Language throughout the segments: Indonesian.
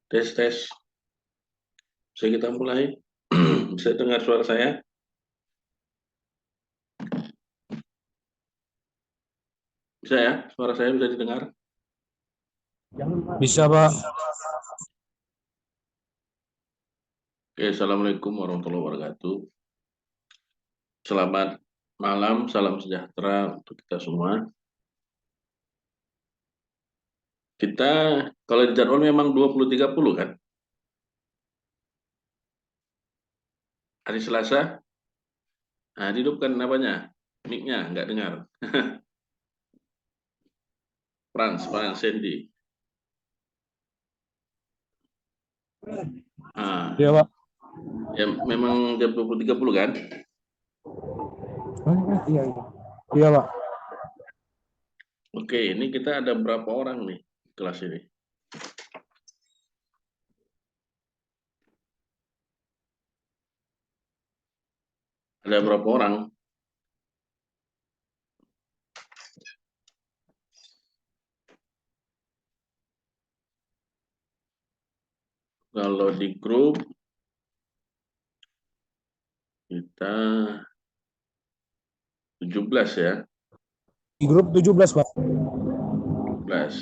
Tes, tes. Bisa kita mulai. Bisa dengar suara saya? Bisa ya? Suara saya bisa didengar? Bisa, Pak. Oke, Assalamualaikum warahmatullahi wabarakatuh. Selamat malam, salam sejahtera untuk kita semua. Kita, kalau di jadwal memang 20.30 kan? Hari Selasa. Nah, dihidupkan apanya? Mic-nya, nggak dengar. Frans Sandy. Nah, Iya, Pak. ya memang jam 20.30 kan? Iya, iya. Iya, Pak. Oke, ini kita ada berapa orang nih kelas ini? Ada berapa orang? Kalau di grup kita 17 ya. Di grup 17, Pak. 17.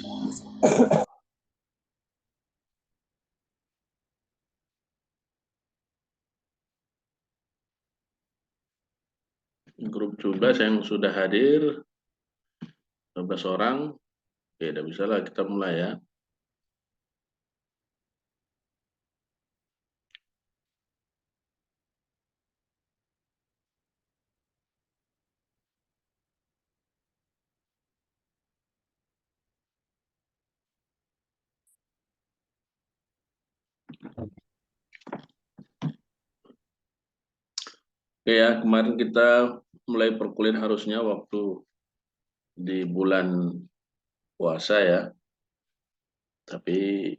Grup 17 yang sudah hadir 12 orang. Oke, udah bisa lah kita mulai ya. Oke ya, kemarin kita mulai perkuliahan harusnya waktu di bulan puasa ya. Tapi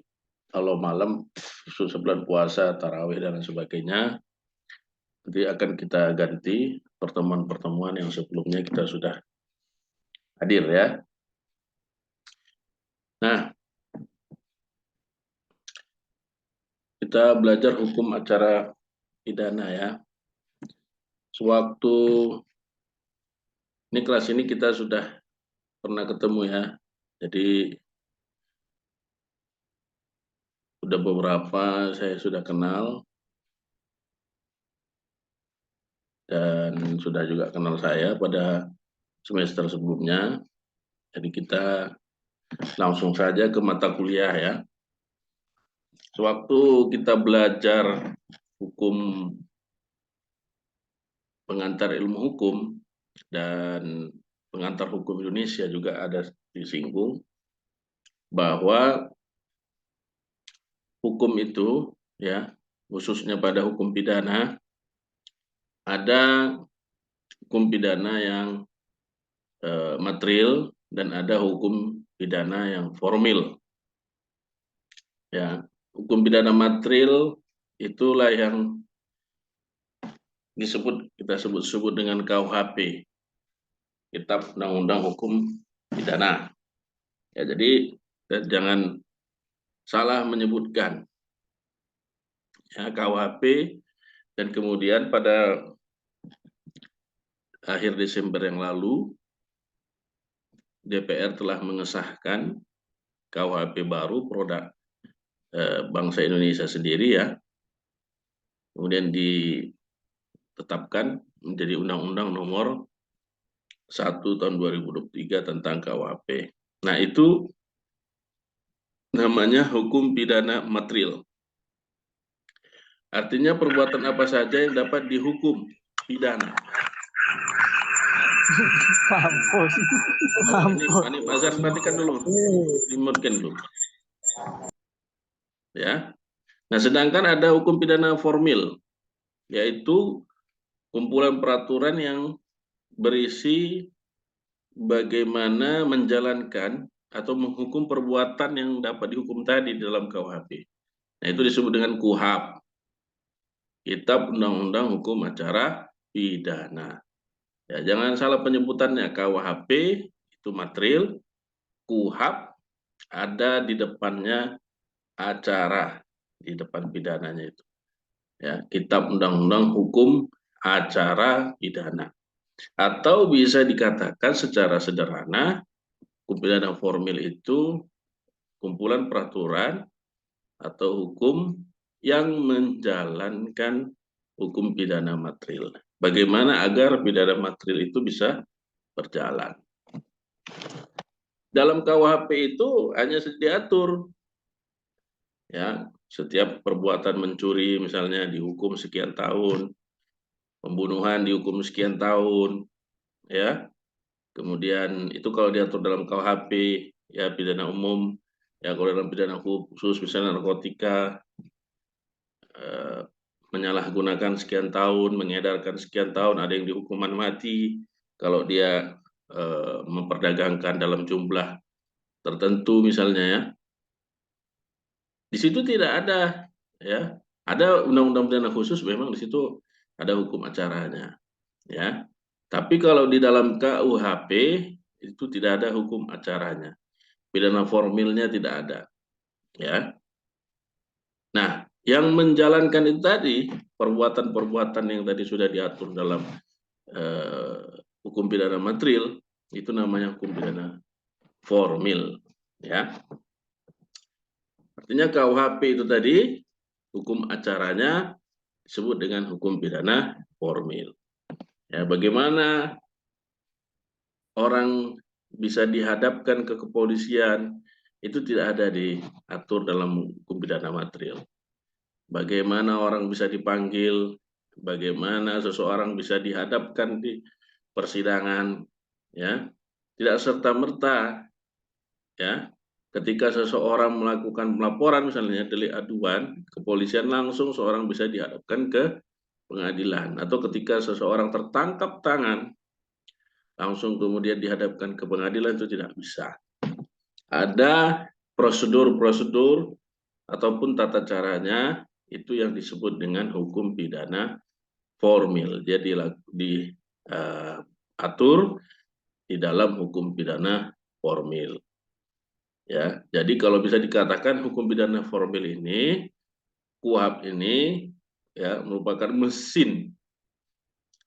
kalau malam sebulan puasa, tarawih dan lain sebagainya, nanti akan kita ganti pertemuan-pertemuan yang sebelumnya kita sudah hadir ya. Nah, kita belajar hukum acara pidana ya. Sewaktu ini kelas ini kita sudah pernah ketemu ya. Jadi sudah beberapa saya sudah kenal dan sudah juga kenal saya pada semester sebelumnya. Jadi kita langsung saja ke mata kuliah ya. Sewaktu kita belajar hukum pengantar ilmu hukum dan pengantar hukum Indonesia juga ada disinggung bahwa hukum itu ya khususnya pada hukum pidana ada hukum pidana yang material dan ada hukum pidana yang formil. Ya, hukum pidana material itulah yang kita sebut dengan KUHP, Kitab Undang-Undang Hukum Pidana. Ya, jadi jangan salah menyebutkan ya, KUHP dan kemudian pada akhir Desember yang lalu DPR telah mengesahkan KUHP baru produk bangsa Indonesia sendiri ya. Kemudian ditetapkan menjadi Undang-Undang Nomor 1 tahun 2023 tentang KUHP. Nah, itu namanya hukum pidana material. Artinya perbuatan apa saja yang dapat dihukum pidana. Mampus. Ini Pak Azhar matikan dulu. Dimatikan dulu. Ya. Nah, sedangkan ada hukum pidana formil, yaitu kumpulan peraturan yang berisi bagaimana menjalankan atau menghukum perbuatan yang dapat dihukum tadi dalam KUHP. Nah, itu disebut dengan KUHAP, Kitab Undang-Undang Hukum Acara Pidana. Ya, jangan salah penyebutannya. KUHP itu material, KUHAP ada di depannya acara di depan pidananya itu. Ya, Kitab Undang-Undang Hukum Acara Pidana. Atau bisa dikatakan secara sederhana, hukum pidana formil itu kumpulan peraturan atau hukum yang menjalankan hukum pidana material. Bagaimana agar pidana material itu bisa berjalan. Dalam KUHP itu hanya diatur, ya, setiap perbuatan mencuri misalnya dihukum sekian tahun, pembunuhan dihukum sekian tahun, ya. Kemudian itu kalau diatur dalam KUHP, ya, pidana umum, ya, kalau dalam pidana khusus misalnya narkotika, menyalahgunakan sekian tahun, mengedarkan sekian tahun, ada yang dihukuman mati kalau dia memperdagangkan dalam jumlah tertentu misalnya, ya. Di situ tidak ada, ya. Ada undang-undang pidana khusus, memang di situ ada hukum acaranya, ya. Tapi kalau di dalam KUHP itu tidak ada hukum acaranya. Pidana formilnya tidak ada, ya. Nah, yang menjalankan itu tadi perbuatan-perbuatan yang tadi sudah diatur dalam hukum pidana material, itu namanya hukum pidana formil, ya. Artinya KUHP itu tadi hukum acaranya disebut dengan hukum pidana formil. Ya, bagaimana orang bisa dihadapkan ke kepolisian itu tidak ada diatur dalam hukum pidana material. Bagaimana orang bisa dipanggil, bagaimana seseorang bisa dihadapkan di persidangan, ya, tidak serta-merta, ya, ketika seseorang melakukan pelaporan misalnya delik aduan, kepolisian langsung seorang bisa dihadapkan ke pengadilan, atau ketika seseorang tertangkap tangan langsung kemudian dihadapkan ke pengadilan, itu tidak bisa. Ada prosedur-prosedur ataupun tata caranya, itu yang disebut dengan hukum pidana formil. Jadi diatur di dalam hukum pidana formil. Ya, jadi kalau bisa dikatakan hukum pidana formil ini, KUHP ini, ya, merupakan mesin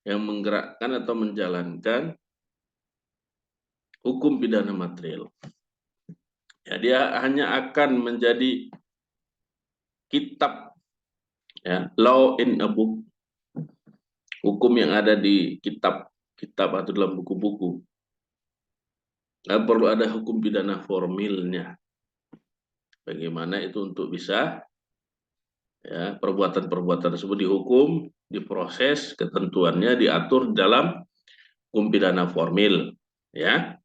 yang menggerakkan atau menjalankan hukum pidana material. Ya, dia hanya akan menjadi kitab, ya, law in a book, hukum yang ada di kitab atau dalam buku-buku. Nggak perlu ada hukum pidana formilnya. Bagaimana itu untuk bisa, ya, perbuatan-perbuatan tersebut dihukum, diproses, ketentuannya diatur dalam hukum pidana formil, ya.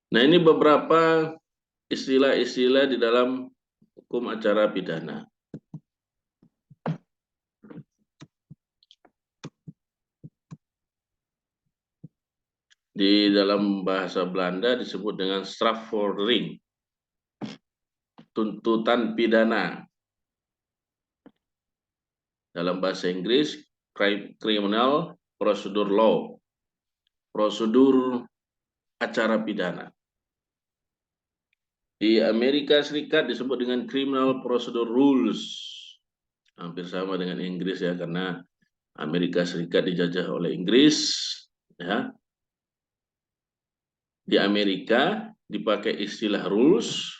Nah, ini beberapa istilah-istilah di dalam hukum acara pidana. Di dalam bahasa Belanda disebut dengan strafvordering, tuntutan pidana. Dalam bahasa Inggris, criminal procedure law, prosedur acara pidana. Di Amerika Serikat disebut dengan criminal procedure rules. Hampir sama dengan Inggris, ya, karena Amerika Serikat dijajah oleh Inggris, ya. Di Amerika dipakai istilah rules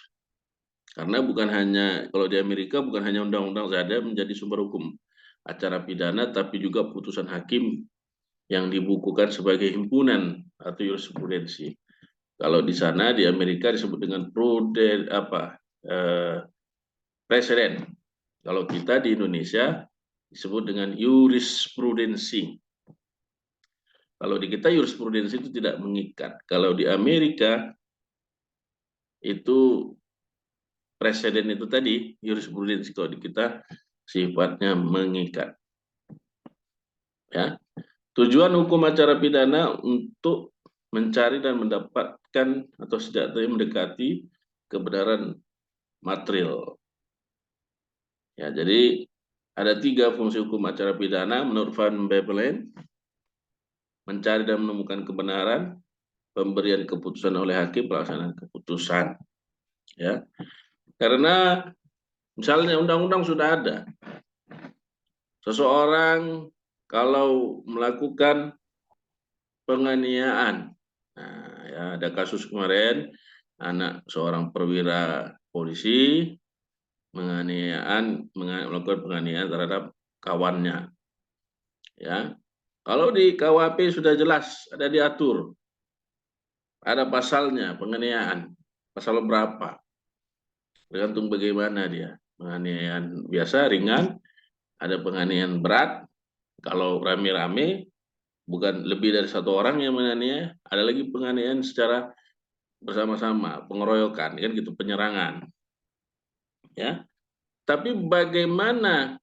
karena bukan hanya, kalau di Amerika bukan hanya undang-undang saja menjadi sumber hukum acara pidana, tapi juga putusan hakim yang dibukukan sebagai himpunan atau jurisprudensi. Kalau di sana di Amerika disebut dengan presiden. Kalau kita di Indonesia disebut dengan jurisprudensi. Kalau di kita jurisprudensi itu tidak mengikat. Kalau di Amerika itu presiden itu tadi jurisprudensi, kalau di kita sifatnya mengikat. Ya. Tujuan hukum acara pidana untuk mencari dan mendapatkan atau setidaknya mendekati kebenaran material. Ya, jadi ada 3 fungsi hukum acara pidana menurut Van Bevelen: mencari dan menemukan kebenaran, pemberian keputusan oleh hakim, pelaksanaan keputusan. Ya, karena misalnya undang-undang sudah ada, seseorang kalau melakukan penganiayaan, nah, ya, ada kasus kemarin anak seorang perwira polisi melakukan penganiayaan terhadap kawannya. Ya, kalau di KUHP sudah jelas ada diatur, ada pasalnya penganiayaan, pasal berapa, tergantung bagaimana dia. Penganiayaan biasa ringan, ada penganiayaan berat. Kalau rame-rame, bukan lebih dari satu orang yang menganiaya, ada lagi penganiayaan secara bersama-sama, pengeroyokan, kan gitu, penyerangan. Ya, tapi bagaimana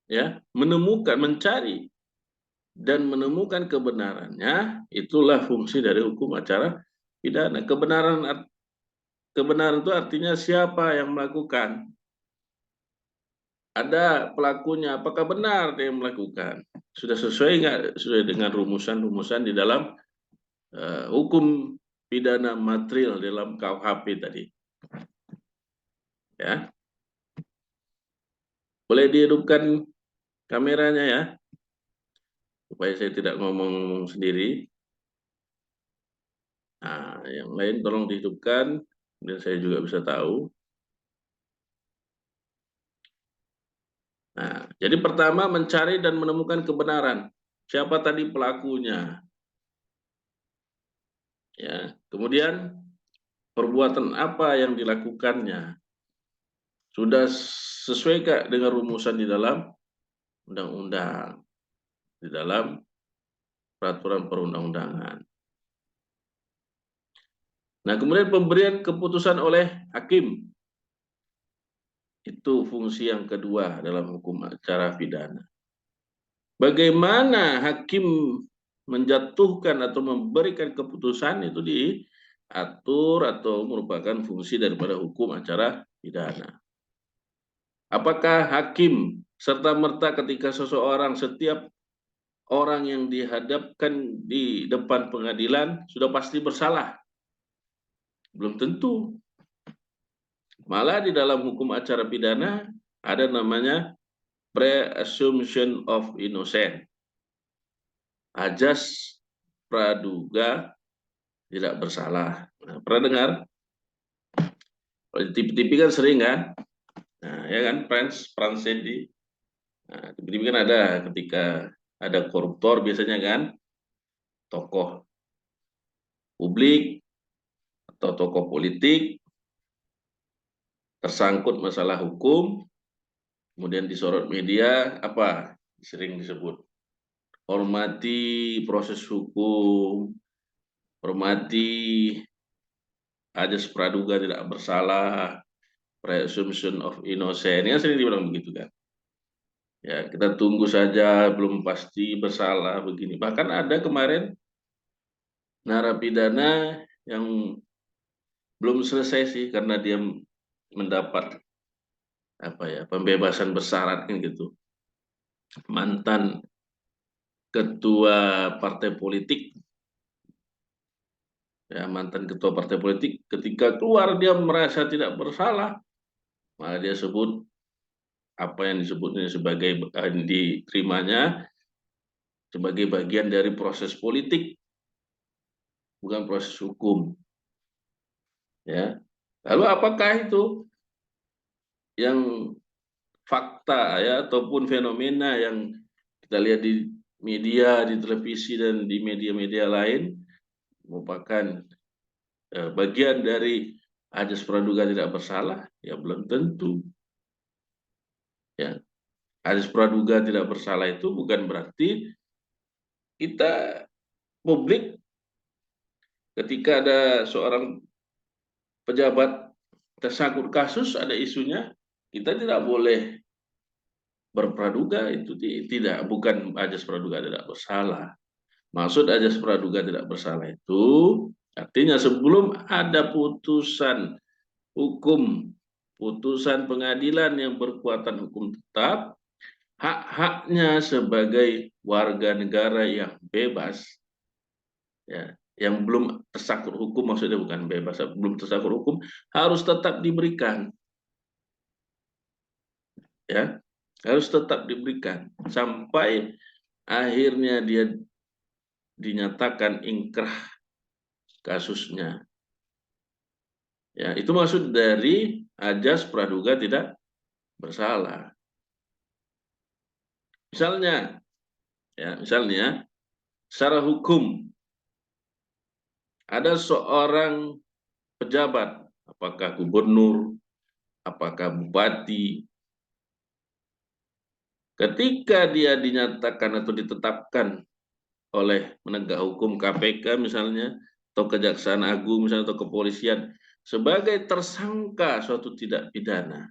ya mencari dan menemukan kebenarannya, itulah fungsi dari hukum acara pidana. Kebenaran itu artinya siapa yang melakukan. Ada pelakunya, apakah benar dia yang melakukan? Sudah sesuai nggak sesuai dengan rumusan-rumusan di dalam hukum pidana material dalam KUHP tadi. Ya. Boleh dihidupkan kameranya ya, supaya saya tidak ngomong sendiri. Nah, yang lain tolong dihidupkan, dan saya juga bisa tahu. Nah, jadi pertama mencari dan menemukan kebenaran. Siapa tadi pelakunya? Ya, kemudian perbuatan apa yang dilakukannya? Sudah sesuai Kak dengan rumusan di dalam undang-undang, di dalam peraturan perundang-undangan. Nah, kemudian pemberian keputusan oleh hakim. Itu fungsi yang kedua dalam hukum acara pidana. Bagaimana hakim menjatuhkan atau memberikan keputusan itu diatur atau merupakan fungsi daripada hukum acara pidana. Apakah hakim serta-merta ketika setiap orang yang dihadapkan di depan pengadilan sudah pasti bersalah? Belum tentu. Malah di dalam hukum acara pidana ada namanya presumption of innocence. Ajas praduga tidak bersalah. Nah, pernah dengar? Kalau di TV-TV kan sering kan? Nah, ya kan, Frans Sandy. Nah, TV kan ada ketika ada koruptor biasanya kan, tokoh publik atau tokoh politik tersangkut masalah hukum, kemudian disorot media, apa sering disebut? Hormati proses hukum, hormati ajas praduga tidak bersalah, presumption of innocence, ya sering dibilang begitu kan. Ya, kita tunggu saja, belum pasti bersalah begini. Bahkan ada kemarin narapidana yang belum selesai sih karena dia mendapat apa ya, pembebasan bersyarat kan gitu. Mantan ketua partai politik, ya mantan ketua partai politik, ketika keluar dia merasa tidak bersalah, malah dia sebut apa yang disebutnya sebagai diterimanya sebagai bagian dari proses politik, bukan proses hukum. Ya, lalu apakah itu yang fakta ya ataupun fenomena yang kita lihat di media, di televisi dan di media-media lain merupakan bagian dari ajas praduga tidak bersalah? Ya belum tentu. Ya, ajas praduga tidak bersalah itu bukan berarti kita publik ketika ada seorang pejabat tersangkut kasus, ada isunya, kita tidak boleh berpraduga, itu tidak, bukan ajas praduga tidak bersalah. Maksud ajas praduga tidak bersalah itu artinya sebelum ada putusan hukum, putusan pengadilan yang berkekuatan hukum tetap, hak-haknya sebagai warga negara yang bebas, ya, yang belum tersangkut hukum, maksudnya bukan bebas, belum tersangkut hukum, harus tetap diberikan, ya, harus tetap diberikan sampai akhirnya dia dinyatakan ingkrah kasusnya. Ya, itu maksud dari ajas praduga tidak bersalah. Misalnya, ya, misalnya secara hukum ada seorang pejabat, apakah gubernur, apakah bupati, ketika dia dinyatakan atau ditetapkan oleh penegak hukum KPK misalnya, atau Kejaksaan Agung misalnya, atau kepolisian sebagai tersangka suatu tindak pidana,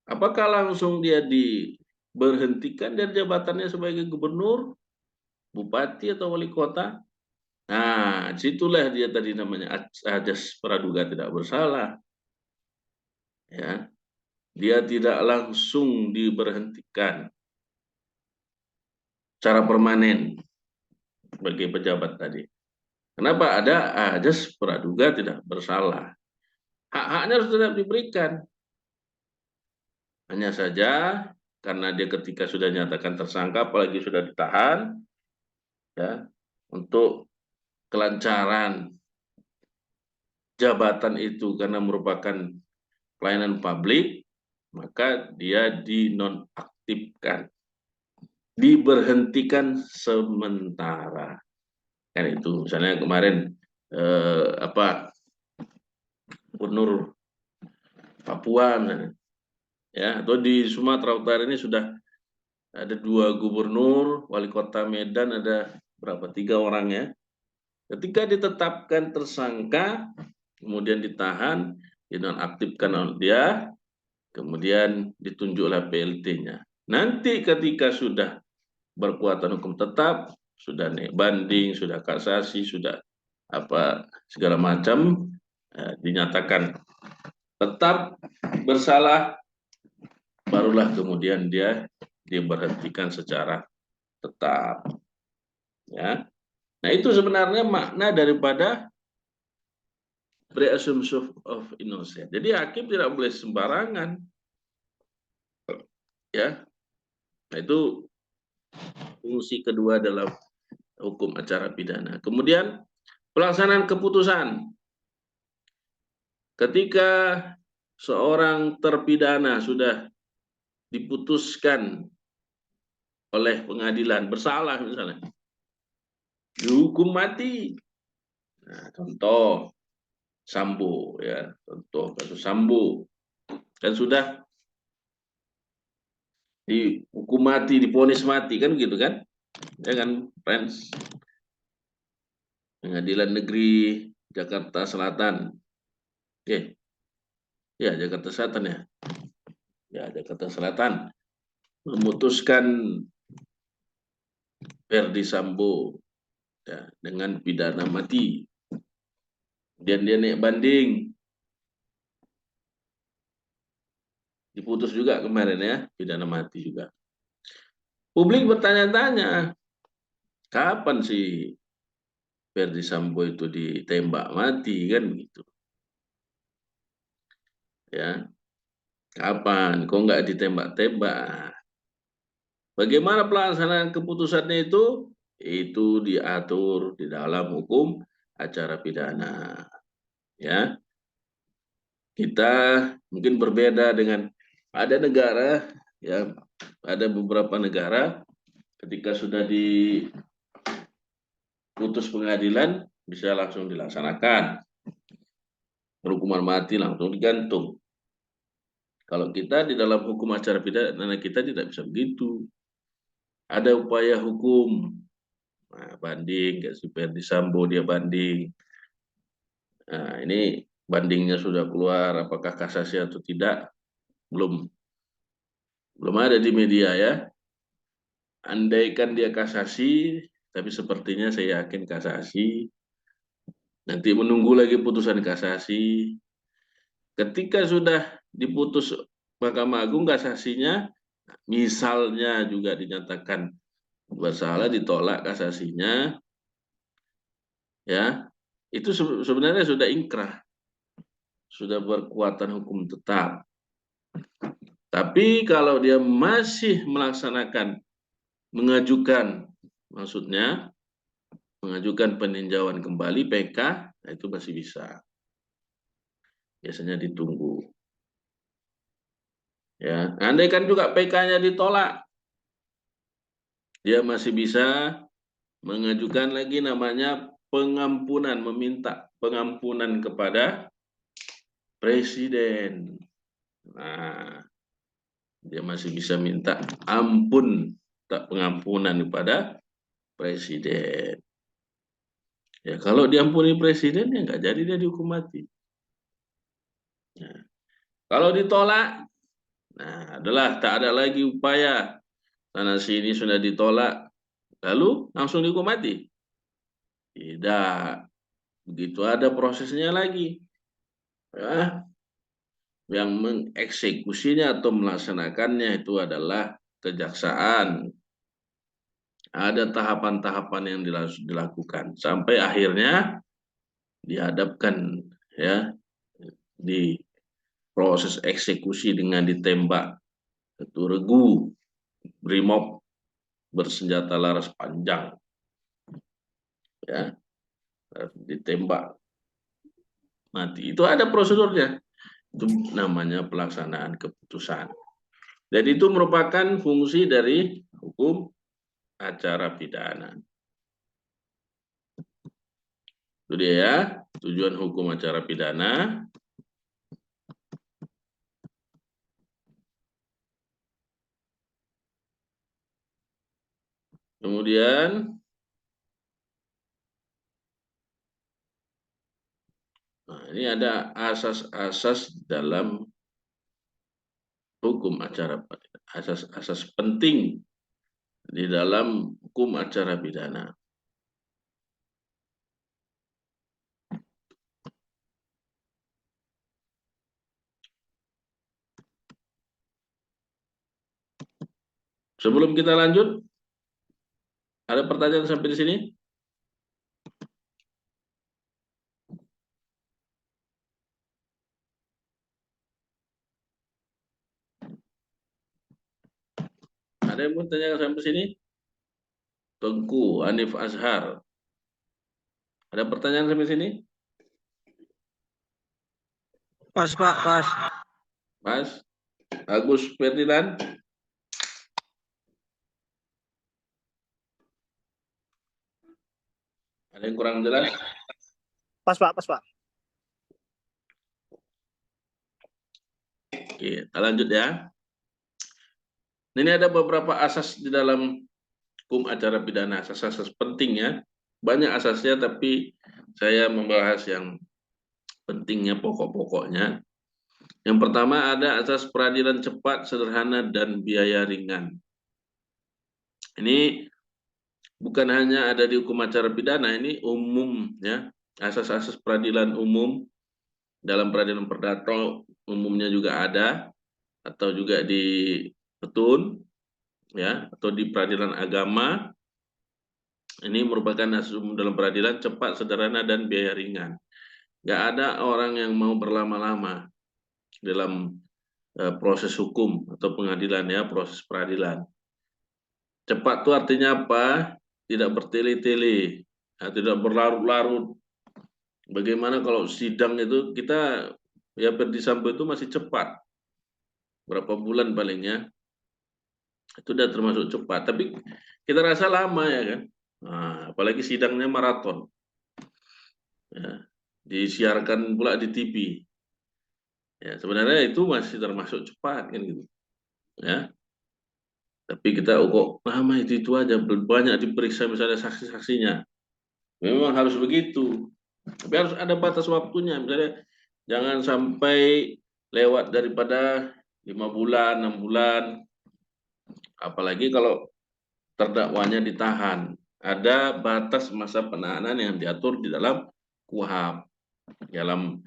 apakah langsung dia diberhentikan dari jabatannya sebagai gubernur, bupati, atau wali kota? Nah, situlah dia tadi namanya ajas praduga tidak bersalah. Ya, dia tidak langsung diberhentikan secara permanen sebagai pejabat tadi. Kenapa? Ada ajas praduga tidak bersalah. Hak-haknya harus tetap diberikan. Hanya saja karena dia ketika sudah nyatakan tersangka, apalagi sudah ditahan, ya, untuk kelancaran jabatan itu karena merupakan pelayanan publik, maka dia dinonaktifkan, diberhentikan sementara. Kan itu, misalnya kemarin Gubernur Papua misalnya, ya, atau di Sumatera Utara ini sudah ada 2 gubernur, wali kota Medan ada berapa, 3 orang ya. Ketika ditetapkan tersangka, kemudian ditahan, dinonaktifkan oleh dia, kemudian ditunjuklah PLT-nya. Nanti ketika sudah berkuatan hukum tetap, sudah naik banding, sudah kasasi, sudah apa segala macam, dinyatakan tetap bersalah, barulah kemudian dia diberhentikan secara tetap. Ya, nah itu sebenarnya makna daripada presumption of innocence. Jadi hakim tidak boleh sembarangan, ya. Nah itu fungsi kedua dalam hukum acara pidana. Kemudian pelaksanaan keputusan. Ketika seorang terpidana sudah diputuskan oleh pengadilan bersalah misalnya, dihukum mati. Nah, contoh Sambo, ya, contoh kasus Sambo kan sudah dihukum mati, divonis mati kan gitu kan, ya kan, friends. Pengadilan Negeri Jakarta Selatan, oke, ya Jakarta Selatan ya, ya Jakarta Selatan memutuskan Verdi Sambo, ya, dengan pidana mati. Dan dia naik banding, diputus juga kemarin ya, pidana mati juga. Publik bertanya-tanya, kapan sih Verdi Sambo itu ditembak mati kan begitu? Ya, kapan? Kok nggak ditembak-tembak? Bagaimana pelaksanaan keputusannya itu? Itu diatur di dalam hukum acara pidana. Ya, kita mungkin berbeda dengan ada negara, ya, ada beberapa negara ketika sudah diputus pengadilan bisa langsung dilaksanakan, hukuman mati langsung digantung. Kalau kita di dalam hukum acara pidana kita tidak bisa begitu. Ada upaya hukum, nah, banding, kayak si Verdi Sambo dia banding. Nah, ini bandingnya sudah keluar, apakah kasasi atau tidak? Belum ada di media ya. Andaikan dia kasasi, tapi sepertinya saya yakin kasasi. Nanti menunggu lagi putusan kasasi. Ketika sudah diputus Mahkamah Agung kasasinya, misalnya juga dinyatakan bersalah, ditolak kasasinya, ya, itu sebenarnya sudah inkrah, sudah berkekuatan hukum tetap. Tapi kalau dia masih mengajukan, maksudnya mengajukan peninjauan kembali PK, nah itu masih bisa. Biasanya ditunggu. Ya, andaikan juga PK-nya ditolak, dia masih bisa mengajukan lagi namanya pengampunan, meminta pengampunan kepada presiden. Nah, dia masih bisa minta ampun, tak pengampunan kepada presiden. Ya, kalau diampuni presiden ya nggak jadi dia dihukum mati. Nah, kalau ditolak, nah adalah tak ada lagi upaya sana sini sudah ditolak, lalu langsung dihukum mati. Tidak, begitu ada prosesnya lagi. Ya, yang mengeksekusinya atau melaksanakannya itu adalah kejaksaan. Ada tahapan-tahapan yang dilakukan sampai akhirnya dihadapkan ya di proses eksekusi dengan ditembak satu regu brimob bersenjata laras panjang, ya, ditembak mati. Itu ada prosedurnya. Itu namanya pelaksanaan keputusan. Dan itu merupakan fungsi dari hukum acara pidana. Itu dia ya, tujuan hukum acara pidana. Kemudian, nah ini ada asas-asas dalam hukum acara pidana, asas-asas penting di dalam hukum acara pidana. Sebelum kita lanjut, ada pertanyaan sampai di sini? Ada yang mau tanya sampai sini? Tengku Hanif Azhar. Ada pertanyaan sampai sini? Pas, Pak, pas. Mas Agus Ferdinand? Ada yang kurang jelas? Pas, Pak, pas, Pak. Oke, kita lanjut ya. Ini ada beberapa asas di dalam hukum acara pidana, asas-asas penting ya. Banyak asasnya, tapi saya membahas yang pentingnya, pokok-pokoknya. Yang pertama ada asas peradilan cepat, sederhana, dan biaya ringan. Ini bukan hanya ada di hukum acara pidana, ini umum ya. Asas-asas peradilan umum dalam peradilan perdata umumnya juga ada, atau juga di petun ya, atau di peradilan agama. Ini merupakan asas umum dalam peradilan cepat, sederhana, dan biaya ringan. Nggak ada orang yang mau berlama-lama dalam proses hukum atau pengadilan ya, proses peradilan. Cepat itu artinya apa? Tidak bertele-tele, ya, tidak berlarut-larut. Bagaimana kalau sidang itu kita ya Verdi Sambo itu masih cepat, berapa bulan palingnya, itu udah termasuk cepat. Tapi kita rasa lama ya kan, nah, apalagi sidangnya maraton, ya, disiarkan pula di TV. Ya sebenarnya itu masih termasuk cepat kan gitu, ya. Tapi kita kok lama itu aja, banyak diperiksa misalnya saksi-saksinya. Memang harus begitu. Tapi harus ada batas waktunya. Misalnya jangan sampai lewat daripada 5 bulan, 6 bulan. Apalagi kalau terdakwanya ditahan. Ada batas masa penahanan yang diatur di dalam KUHP. Dalam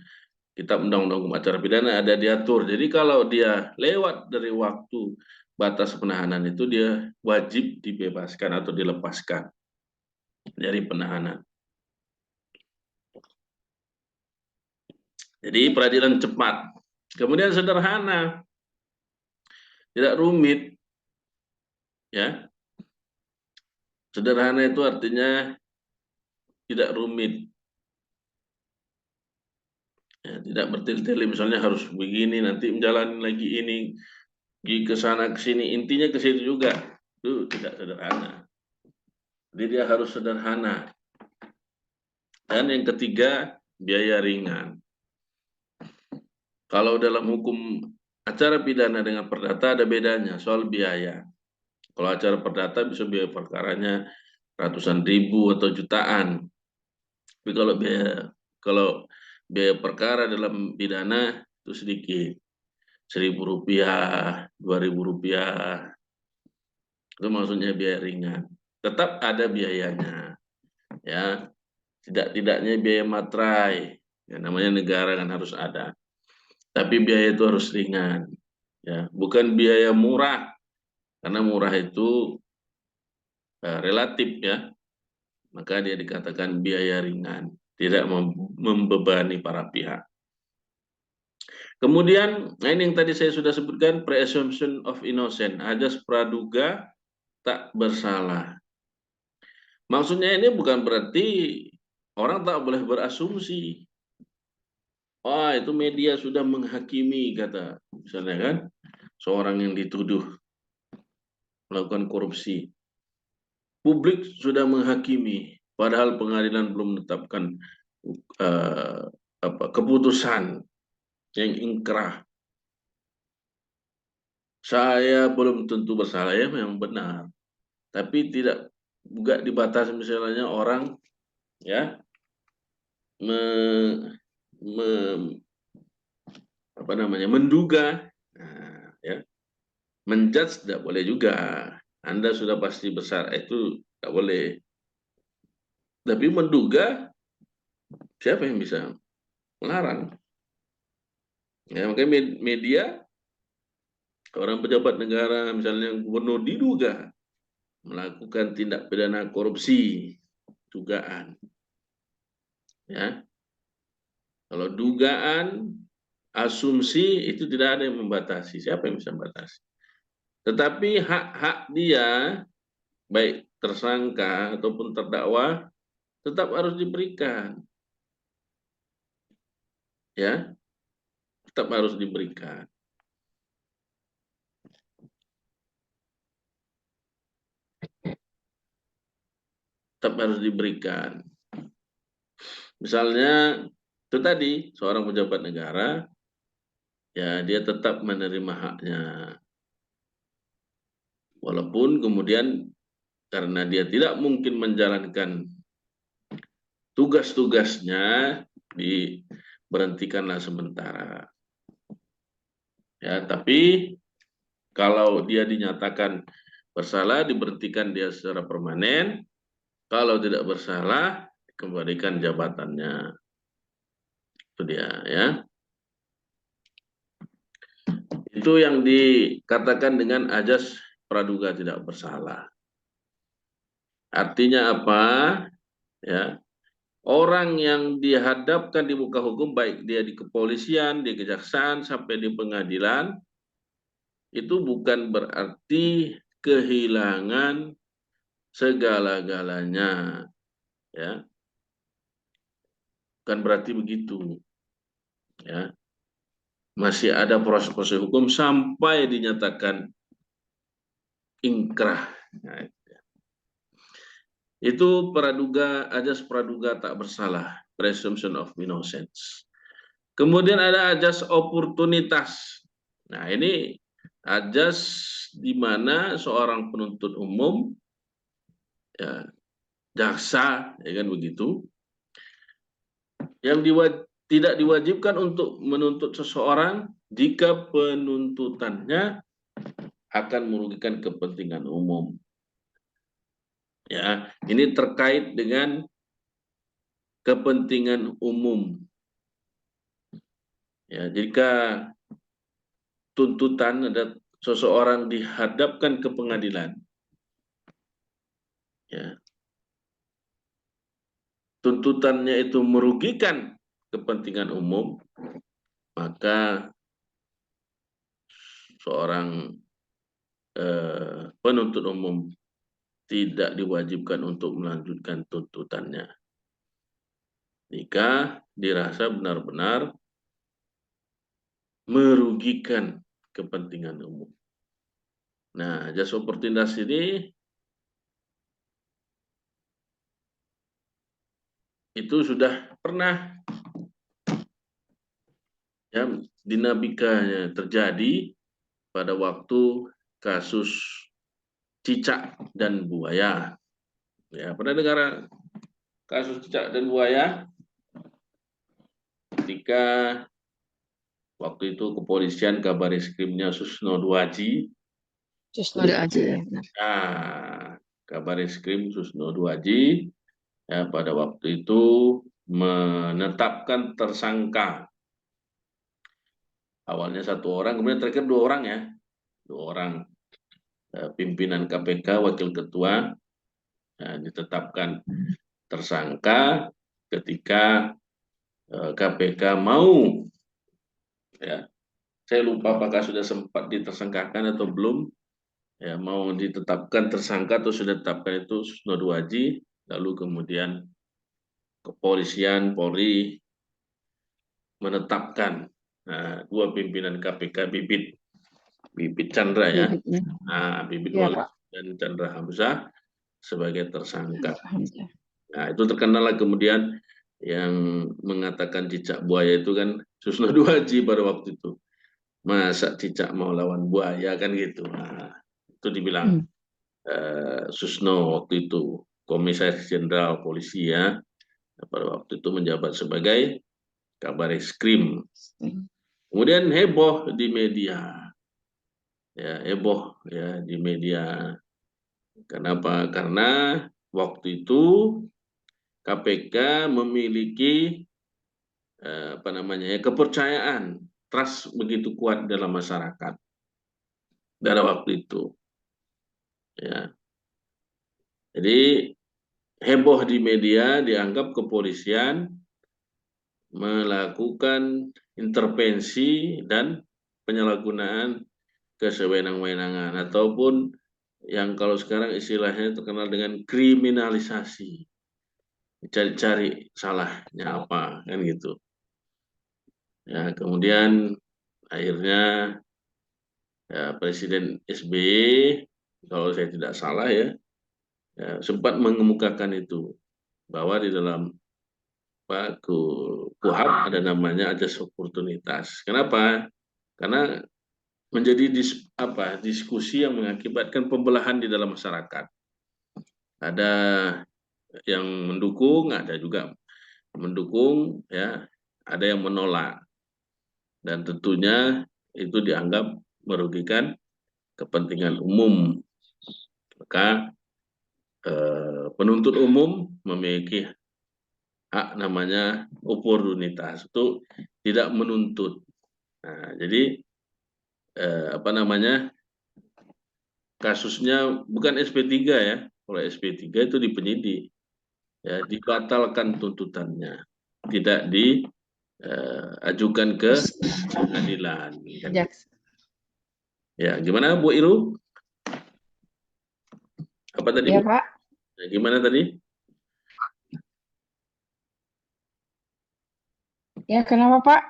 Kitab Undang-Undang Hukum Acara Pidana ada diatur. Jadi kalau dia lewat dari waktu batas penahanan itu, dia wajib dibebaskan atau dilepaskan dari penahanan. Jadi peradilan cepat. Kemudian sederhana, tidak rumit, ya. Sederhana itu artinya tidak rumit, ya, tidak bertele-tele. Misalnya harus begini, nanti menjalani lagi ini, pergi ke sana ke sini. Intinya ke situ juga. Itu tidak sederhana. Jadi dia harus sederhana. Dan yang ketiga, biaya ringan. Kalau dalam hukum acara pidana dengan perdata ada bedanya soal biaya. Kalau acara perdata bisa biaya perkaranya ratusan ribu atau jutaan. Tapi kalau biaya perkara dalam pidana itu sedikit, Rp1.000, Rp2.000, itu maksudnya biaya ringan. Tetap ada biayanya, ya. Tidak-tidaknya biaya materai, ya, namanya negara kan harus ada. Tapi biaya itu harus ringan, ya, bukan biaya murah, karena murah itu relatif, ya. Maka dia dikatakan biaya ringan, tidak membebani para pihak. Kemudian, nah ini yang tadi saya sudah sebutkan, presumption of innocent, ajas praduga tak bersalah. Maksudnya ini bukan berarti orang tak boleh berasumsi. Wah, itu media sudah menghakimi, kata misalnya kan, seorang yang dituduh melakukan korupsi. Publik sudah menghakimi, padahal pengadilan belum menetapkan uh, keputusan yang ingkrah. Saya belum tentu bersalah, ya memang benar. Tapi tidak juga dibatasi, misalnya orang, ya, me, me, menduga, nah, ya, menjudge tidak boleh juga. Anda sudah pasti besar, itu tidak boleh. Tapi menduga, siapa yang bisa melarang? Ya, makanya media, orang pejabat negara, misalnya gubernur diduga melakukan tindak pidana korupsi, dugaan. Ya, kalau dugaan, asumsi itu tidak ada yang membatasi. Siapa yang bisa membatasi? Tetapi hak-hak dia, baik tersangka ataupun terdakwa, tetap harus diberikan. Ya, tetap harus diberikan. Tetap harus diberikan. Misalnya, itu tadi, seorang pejabat negara, ya dia tetap menerima haknya. Walaupun kemudian karena dia tidak mungkin menjalankan tugas-tugasnya, diberhentikanlah sementara. Ya, tapi kalau dia dinyatakan bersalah, diberhentikan dia secara permanen. Kalau tidak bersalah, dikembalikan jabatannya. Itu dia, ya. Itu yang dikatakan dengan ajas praduga tidak bersalah. Artinya apa? Ya, orang yang dihadapkan di muka hukum, baik dia di kepolisian, di kejaksaan, sampai di pengadilan, itu bukan berarti kehilangan segala-galanya, ya. Bukan berarti begitu, ya. Masih ada proses-proses hukum sampai dinyatakan ingkrah. Nah, itu praduga, ajas praduga tak bersalah, presumption of innocence. Kemudian ada ajas oportunitas. Nah, ini ajas di mana seorang penuntut umum, ya, jaksa, ya kan begitu, yang tidak diwajibkan untuk menuntut seseorang jika penuntutannya akan merugikan kepentingan umum. Ya, ini terkait dengan kepentingan umum. Ya, jika tuntutan ada seseorang dihadapkan ke pengadilan, ya, tuntutannya itu merugikan kepentingan umum, maka seorang penuntut umum tidak diwajibkan untuk melanjutkan tuntutannya jika dirasa benar-benar merugikan kepentingan umum. Nah, jas opportunitas ini itu sudah pernah ya dinamikanya terjadi pada waktu kasus cicak dan buaya. Ya, pernah dengar kasus cicak dan buaya? Ketika waktu itu kepolisian Kabareskrimnya Susno Duaji. Susno Duaji, ya benar. Kabareskrim Susno Duaji ya, pada waktu itu menetapkan tersangka. Awalnya 1 orang, kemudian terakhir 2 orang ya. 2 orang pimpinan KPK, wakil ketua ditetapkan tersangka ketika KPK mau ya, saya lupa apakah sudah sempat ditersangkakan atau belum ya, mau ditetapkan tersangka atau sudah ditetapkan itu Susno Duaji, lalu kemudian kepolisian Polri menetapkan 2 pimpinan KPK, Bibit Chandra ya, Bibit Ya, Wallace Pak. dan Chandra Hamzah sebagai tersangka. Hamzah. Nah, itu terkenal lah kemudian yang mengatakan cicak buaya itu kan Susno Duaji pada waktu itu. Masa cicak mau lawan buaya kan gitu. Nah, itu dibilang Susno waktu itu Komisaris Jenderal Polisi ya, pada waktu itu menjabat sebagai Kabareskrim. Kemudian heboh di media. Ya, heboh ya di media. Kenapa? Karena waktu itu KPK memiliki kepercayaan, trust begitu kuat dalam masyarakat pada waktu itu. Ya. Jadi heboh di media dianggap kepolisian melakukan intervensi dan penyalahgunaan kesewenang-wenangan ataupun yang kalau sekarang istilahnya terkenal dengan kriminalisasi, cari-cari salahnya apa kan gitu ya. Kemudian akhirnya ya, Presiden SBY kalau saya tidak salah ya, sempat mengemukakan itu bahwa di dalam KUHP ada namanya ajas oportunitas. Kenapa? Karena menjadi diskusi yang mengakibatkan pembelahan di dalam masyarakat. Ada yang mendukung, ada juga mendukung, ya, ada yang menolak, dan tentunya itu dianggap merugikan kepentingan umum. Maka penuntut umum memiliki hak namanya oportunitas itu tidak menuntut. Nah, jadi kasusnya bukan SP3 ya. Kalau SP3 itu di penyidik, ya, dibatalkan tuntutannya, tidak diajukan ke pengadilan. Ya, gimana Bu Iru? Apa tadi? Ya, Bu? Pak. Ya, gimana tadi? Ya, kenapa, Pak?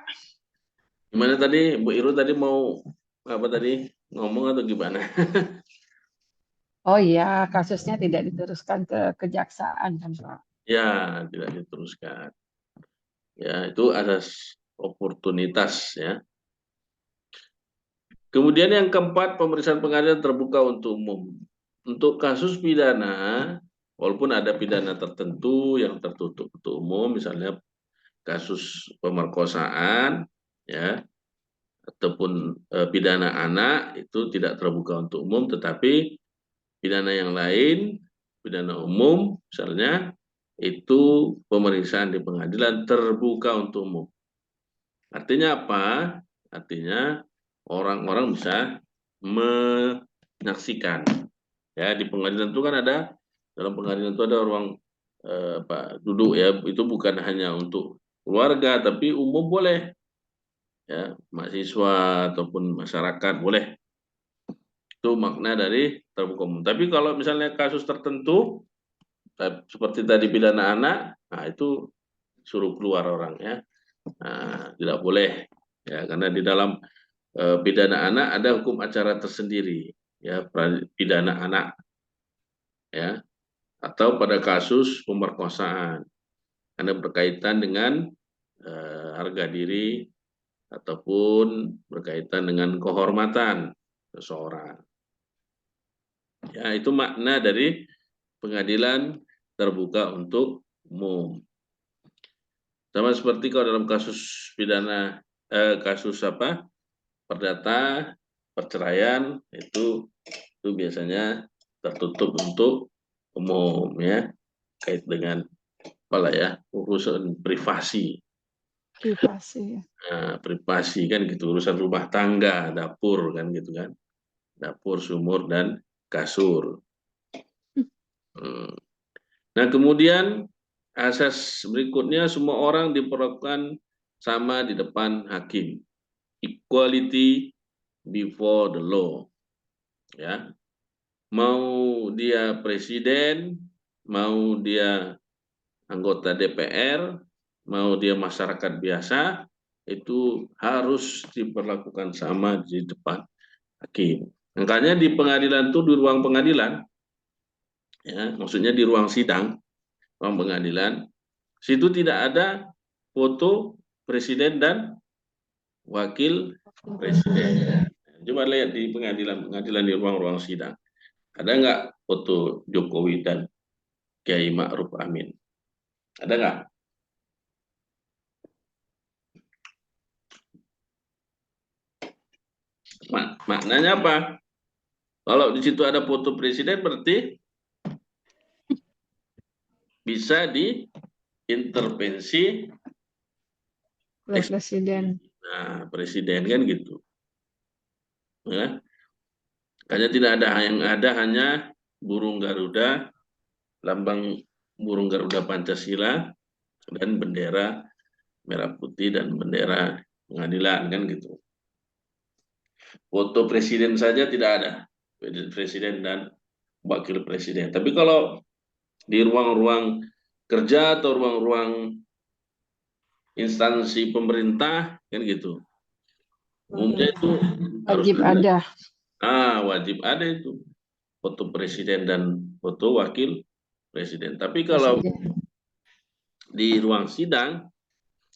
Gimana tadi Bu Iru tadi mau apa tadi? Ngomong atau gimana? Oh iya, kasusnya tidak diteruskan ke kejaksaan kan, Pak? Ya, tidak diteruskan. Ya, itu asas oportunitas ya. Kemudian yang keempat, pemeriksaan pengadilan terbuka untuk umum. Untuk kasus pidana, walaupun ada pidana tertentu yang tertutup untuk umum, misalnya kasus pemerkosaan, ya, ataupun pidana anak itu tidak terbuka untuk umum, tetapi pidana yang lain, pidana umum, misalnya itu pemeriksaan di pengadilan terbuka untuk umum. Artinya apa? Artinya orang-orang bisa menyaksikan. Ya, di pengadilan itu kan dalam pengadilan itu ada ruang duduk ya, itu bukan hanya untuk keluarga, tapi umum boleh. ya, mahasiswa ataupun masyarakat, boleh. Itu makna dari terbuka umum. Tapi kalau misalnya kasus tertentu seperti tadi pidana anak, nah itu suruh keluar orang ya. Nah, tidak boleh ya, karena di dalam pidana anak ada hukum acara tersendiri ya, pidana anak ya, atau pada kasus pemerkosaan karena berkaitan dengan harga diri ataupun berkaitan dengan kehormatan seseorang. Ya, itu makna dari pengadilan terbuka untuk umum. Sama seperti kalau dalam kasus pidana kasus perdata perceraian itu biasanya tertutup untuk umum ya, kait dengan urusan privasi. Privasi. Nah, privasi kan gitu, urusan rumah tangga, dapur kan gitu kan. Dapur, sumur dan kasur. Nah, kemudian asas berikutnya semua orang diperlakukan sama di depan hakim. Equality before the law. Ya. Mau dia presiden, mau dia anggota DPR, mau dia masyarakat biasa, itu harus diperlakukan sama di depan hakim. Makanya di pengadilan itu, di ruang pengadilan, ya, maksudnya di ruang sidang, ruang pengadilan, situ tidak ada foto presiden dan wakil presiden. Coba lihat di pengadilan di ruang-ruang sidang. Ada nggak foto Jokowi dan Kiai Ma'ruf Amin? Ada nggak? Maknanya apa? Kalau di situ ada foto presiden berarti bisa diintervensi Oleh presiden. Nah, presiden kan gitu. Ya. Hanya tidak ada, yang ada hanya burung Garuda, lambang burung Garuda Pancasila, dan bendera merah putih dan bendera pengadilan kan gitu. Foto presiden saja tidak ada, presiden dan wakil presiden. Tapi kalau di ruang-ruang kerja atau ruang-ruang instansi pemerintah kan gitu, umumnya itu harus Wajib ada. wajib ada itu foto presiden dan foto wakil presiden. Tapi kalau Presiden. di ruang sidang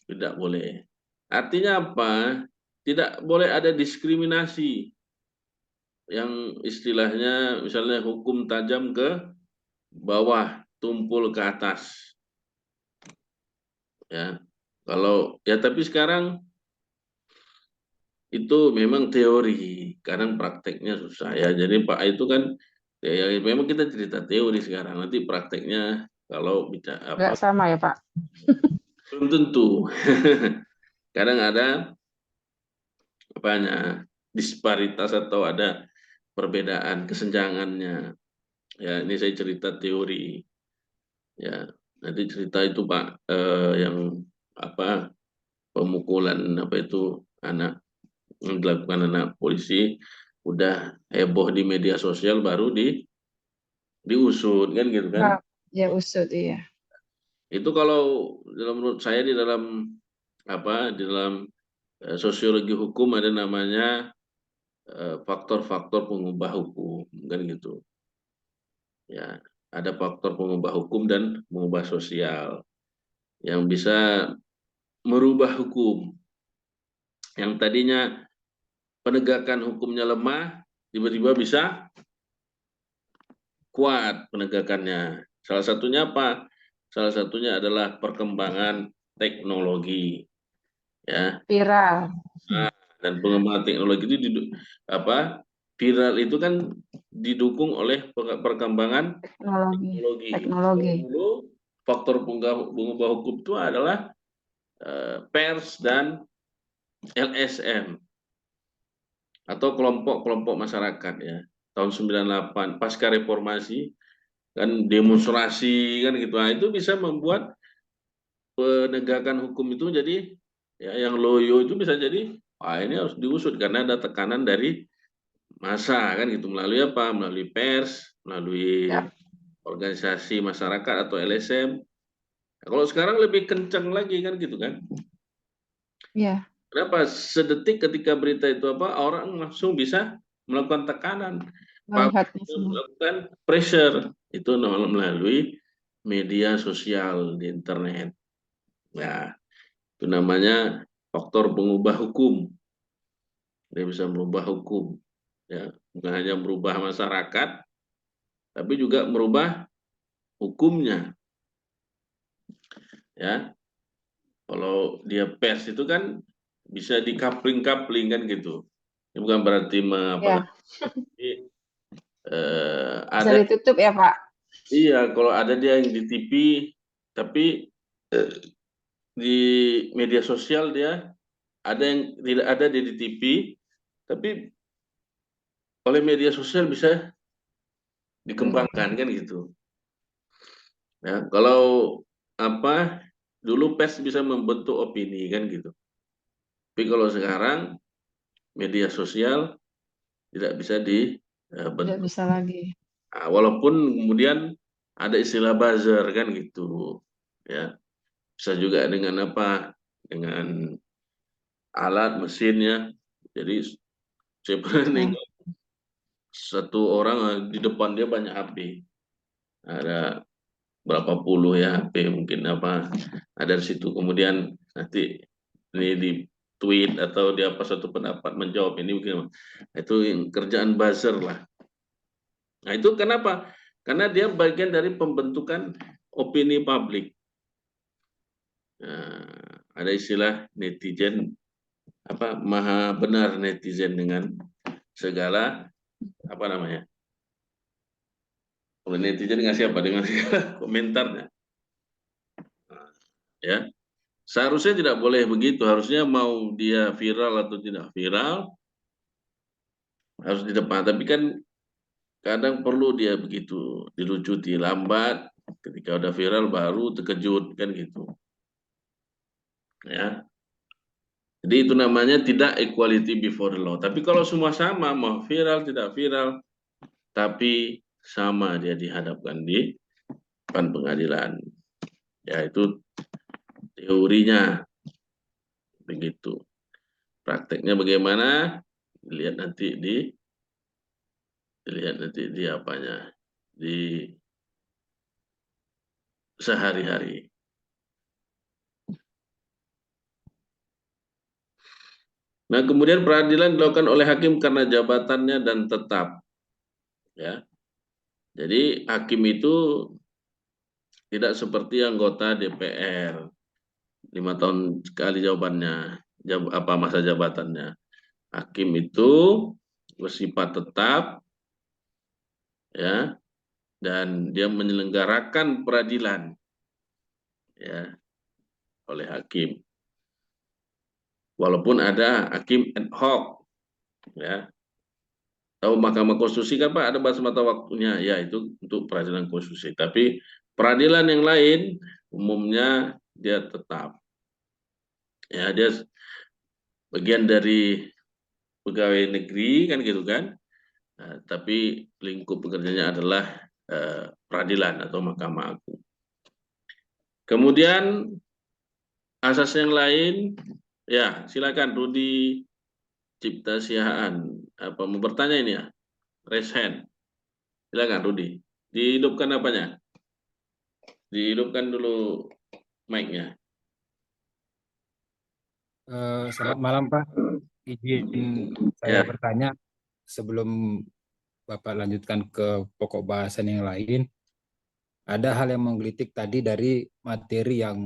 tidak boleh. Artinya apa? Tidak boleh ada diskriminasi yang istilahnya misalnya hukum tajam ke bawah, tumpul ke atas. Ya. Kalau ya, tapi sekarang itu memang teori, kadang prakteknya susah ya. Jadi Pak itu kan ya, memang kita cerita teori sekarang, nanti prakteknya kalau bicara Nggak sama ya Pak? belum tentu. Kadang ada disparitas atau ada perbedaan kesenjangannya. Ya, ini saya cerita teori. Ya, nanti cerita itu Pak yang pemukulan itu anak yang dilakukan anak polisi udah heboh di media sosial baru diusut kan gitu kan. Ya usut, iya. Itu kalau menurut saya di dalam sosiologi hukum ada namanya faktor-faktor pengubah hukum kan gitu. Ya, ada faktor pengubah hukum dan mengubah sosial yang bisa merubah hukum. Yang tadinya penegakan hukumnya lemah, tiba-tiba bisa kuat penegakannya. Salah satunya apa? Salah satunya adalah perkembangan teknologi. Ya. Viral. Nah, dan pengembangan teknologi itu viral itu kan didukung oleh perkembangan teknologi. Teknologi. Dulu faktor pengubah hukum itu adalah pers dan LSM atau kelompok-kelompok masyarakat ya. Tahun 98 pasca reformasi kan demonstrasi kan gitu. Nah, itu bisa membuat penegakan hukum itu jadi Ya, yang loyo itu bisa jadi, wah ini harus diusut karena ada tekanan dari massa kan gitu, melalui apa? Melalui pers, melalui Ya, organisasi masyarakat atau LSM. Nah, kalau sekarang lebih kencang lagi kan gitu kan. ya, Kenapa? Sedetik ketika berita itu apa, orang langsung bisa melakukan tekanan, melihatnya semua. melakukan pressure itu melalui media sosial di internet. Ya, itu namanya faktor pengubah hukum. Dia bisa merubah hukum, ya, bukan hanya merubah masyarakat, tapi juga merubah hukumnya, ya. Kalau dia pers itu kan bisa dikapling-kapling kan gitu. Ini bukan berarti apa, Ya, bisa ada, ditutup ya, Pak. iya, kalau ada dia yang di TV, tapi eh, di media sosial dia ada yang tidak ada dia di TV, tapi oleh media sosial bisa dikembangkan kan gitu. Ya, kalau apa dulu pers bisa membentuk opini kan gitu. Tapi kalau sekarang media sosial tidak bisa Tidak dibentuk. bisa lagi. Nah, walaupun kemudian ada istilah buzzer kan gitu. Ya, bisa juga dengan apa? Dengan alat mesinnya. Jadi saya pernah Ya, nengok satu orang di depan dia banyak HP. Ada berapa puluh ya HP mungkin apa ada di situ. Kemudian nanti ini di tweet atau di apa satu pendapat menjawab ini mungkin itu yang kerjaan buzzer lah. Nah itu kenapa? Karena dia bagian dari pembentukan opini publik. Nah, ada istilah netizen apa maha benar netizen dengan segala apa namanya. Kalau netizen ngasih apa dengan segala komentarnya, ya. Seharusnya tidak boleh begitu. Harusnya mau dia viral atau tidak viral harus di depan. Tapi kan kadang perlu dia begitu dilucuti lambat. Ketika udah viral baru terkejut kan gitu. Ya. Jadi itu namanya tidak equality before the law. Tapi kalau semua sama, mau viral tidak viral, tapi sama dia dihadapkan di depan pengadilan. Ya itu teorinya begitu. Prakteknya bagaimana? Dilihat nanti di apanya, di sehari-hari. Nah, kemudian peradilan dilakukan oleh hakim karena jabatannya dan tetap, ya. Jadi hakim itu tidak seperti anggota DPR 5 tahun sekali jawabannya, apa masa jabatannya. Hakim itu bersifat tetap, ya, dan dia menyelenggarakan peradilan, ya, oleh hakim. Walaupun ada hakim ad hoc, ya. Tahu Mahkamah Konstitusi kan Pak ada batas mata waktunya, ya itu untuk peradilan konstitusi. Tapi peradilan yang lain umumnya dia tetap, ya dia bagian dari pegawai negeri kan gitu kan. Nah, tapi lingkup pekerjaannya adalah peradilan atau Mahkamah Agung. Kemudian asas yang lain, ya silakan Rudi Cipta Sihaan apa mau bertanya ini ya, raise hand. Silakan Rudi. Dihidupkan apanya? Dihidupkan dulu mic-nya. Selamat malam Pak, izin saya Ya, bertanya sebelum Bapak lanjutkan ke pokok bahasan yang lain. Ada hal yang menggelitik tadi dari materi yang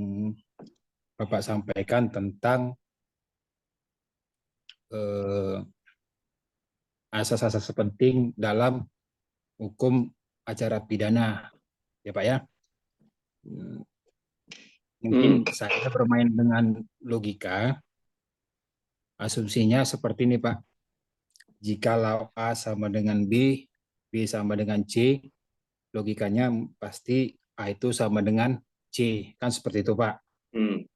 Bapak sampaikan tentang eh, asas-asas penting dalam hukum acara pidana, ya Pak ya. Mungkin hmm, saya bermain dengan logika, asumsinya seperti ini Pak. Jikalau A sama dengan B sama dengan C, logikanya pasti A itu sama dengan C, kan seperti itu Pak. hmm,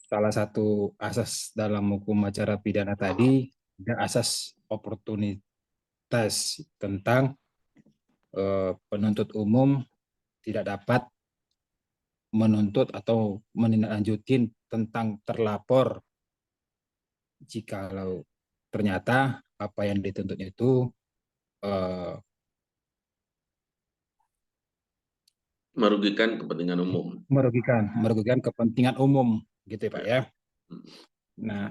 salah satu asas dalam hukum acara pidana tadi ada asas oportunitas tentang penuntut umum tidak dapat menuntut atau menindaklanjutin tentang terlapor jikalau ternyata apa yang dituntut itu Merugikan kepentingan umum. merugikan kepentingan umum gitu ya Pak ya. Nah,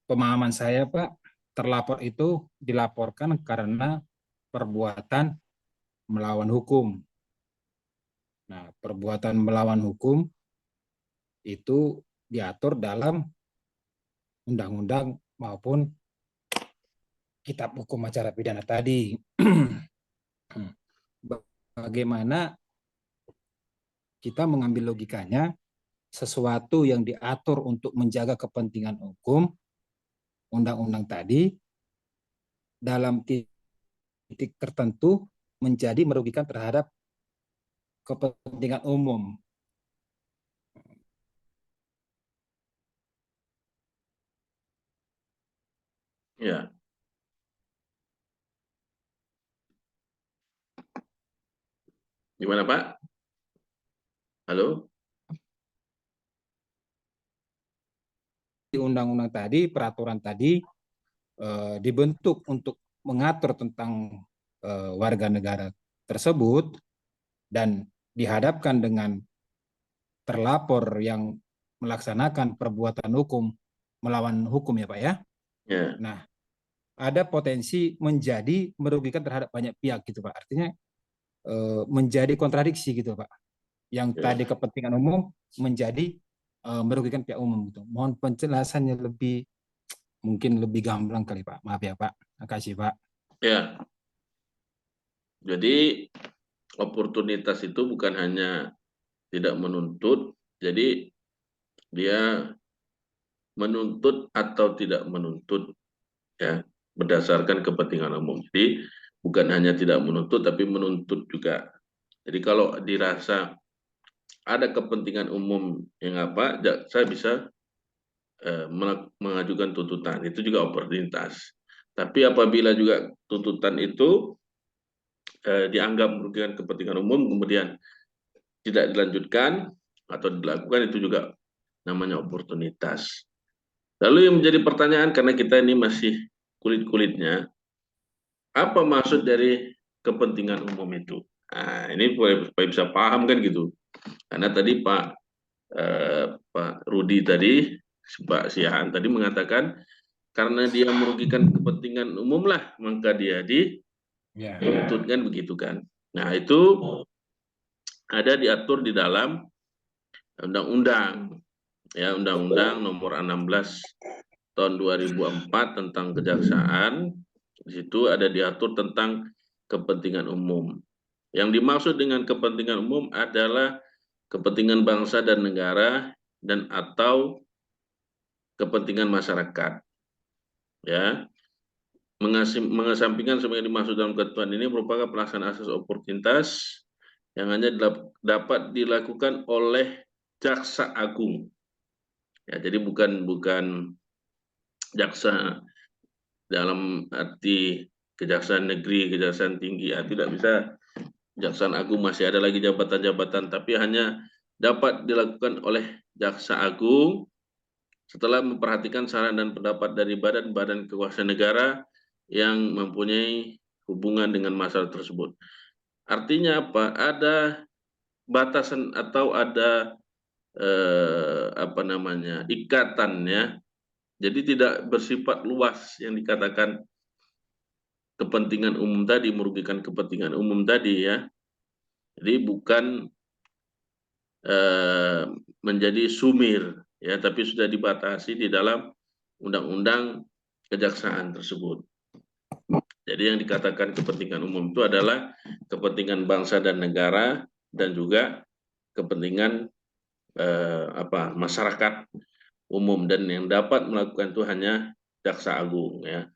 pemahaman saya Pak, terlapor itu dilaporkan karena perbuatan melawan hukum. Nah, perbuatan melawan hukum itu diatur dalam undang-undang maupun kitab hukum acara pidana tadi. Bagaimana kita mengambil logikanya, sesuatu yang diatur untuk menjaga kepentingan hukum, undang-undang tadi, dalam titik tertentu menjadi merugikan terhadap kepentingan umum. Ya. Gimana Pak? Halo? Di undang-undang tadi, peraturan tadi dibentuk untuk mengatur tentang warga negara tersebut dan dihadapkan dengan terlapor yang melaksanakan perbuatan hukum melawan hukum ya Pak ya. Ya. Nah, ada potensi menjadi merugikan terhadap banyak pihak gitu Pak. Artinya menjadi kontradiksi gitu Pak. Yang Ya. tadi kepentingan umum menjadi merugikan pihak umum gitu. Mohon penjelasannya mungkin lebih gamblang kali Pak. Maaf ya Pak. Terima kasih Pak. Ya. Jadi oportunitas itu bukan hanya tidak menuntut, jadi dia menuntut atau tidak menuntut ya berdasarkan kepentingan umum. Jadi bukan hanya tidak menuntut tapi menuntut juga. Jadi kalau dirasa ada kepentingan umum yang apa, saya bisa mengajukan tuntutan. Itu juga oportunitas. Tapi apabila juga tuntutan itu dianggap merugikan kepentingan umum, kemudian tidak dilanjutkan atau dilakukan, itu juga namanya oportunitas. Lalu yang menjadi pertanyaan, karena kita ini masih kulit-kulitnya, apa maksud dari kepentingan umum itu? Nah, ini supaya bisa paham kan gitu. Karena tadi Pak Rudi tadi, Pak Siahaan tadi mengatakan karena dia merugikan kepentingan umum lah, maka dia dituntut kan begitu kan. Nah itu ada diatur di dalam undang-undang, ya Undang-Undang Nomor 16 Tahun 2004 tentang Kejaksaan. Di situ ada diatur tentang kepentingan umum. Yang dimaksud dengan kepentingan umum adalah kepentingan bangsa dan negara dan atau kepentingan masyarakat. Ya, mengesampingkan semua yang dimaksud dalam ketentuan ini merupakan pelaksanaan asas oportunitas yang hanya dapat dilakukan oleh jaksa agung. Ya, jadi bukan jaksa dalam arti kejaksaan negeri, kejaksaan tinggi, ya, tidak bisa. Kejaksaan agung masih ada lagi jabatan-jabatan, tapi hanya dapat dilakukan oleh jaksa agung setelah memperhatikan saran dan pendapat dari badan-badan kekuasaan negara yang mempunyai hubungan dengan masalah tersebut. Artinya apa? Ada batasan atau ada ikatan ya. Jadi tidak bersifat luas yang dikatakan kepentingan umum tadi, merugikan kepentingan umum tadi ya. Jadi bukan menjadi sumir ya, tapi sudah dibatasi di dalam undang-undang kejaksaan tersebut. Jadi yang dikatakan kepentingan umum itu adalah kepentingan bangsa dan negara dan juga kepentingan masyarakat umum, dan yang dapat melakukan itu hanya jaksa agung ya.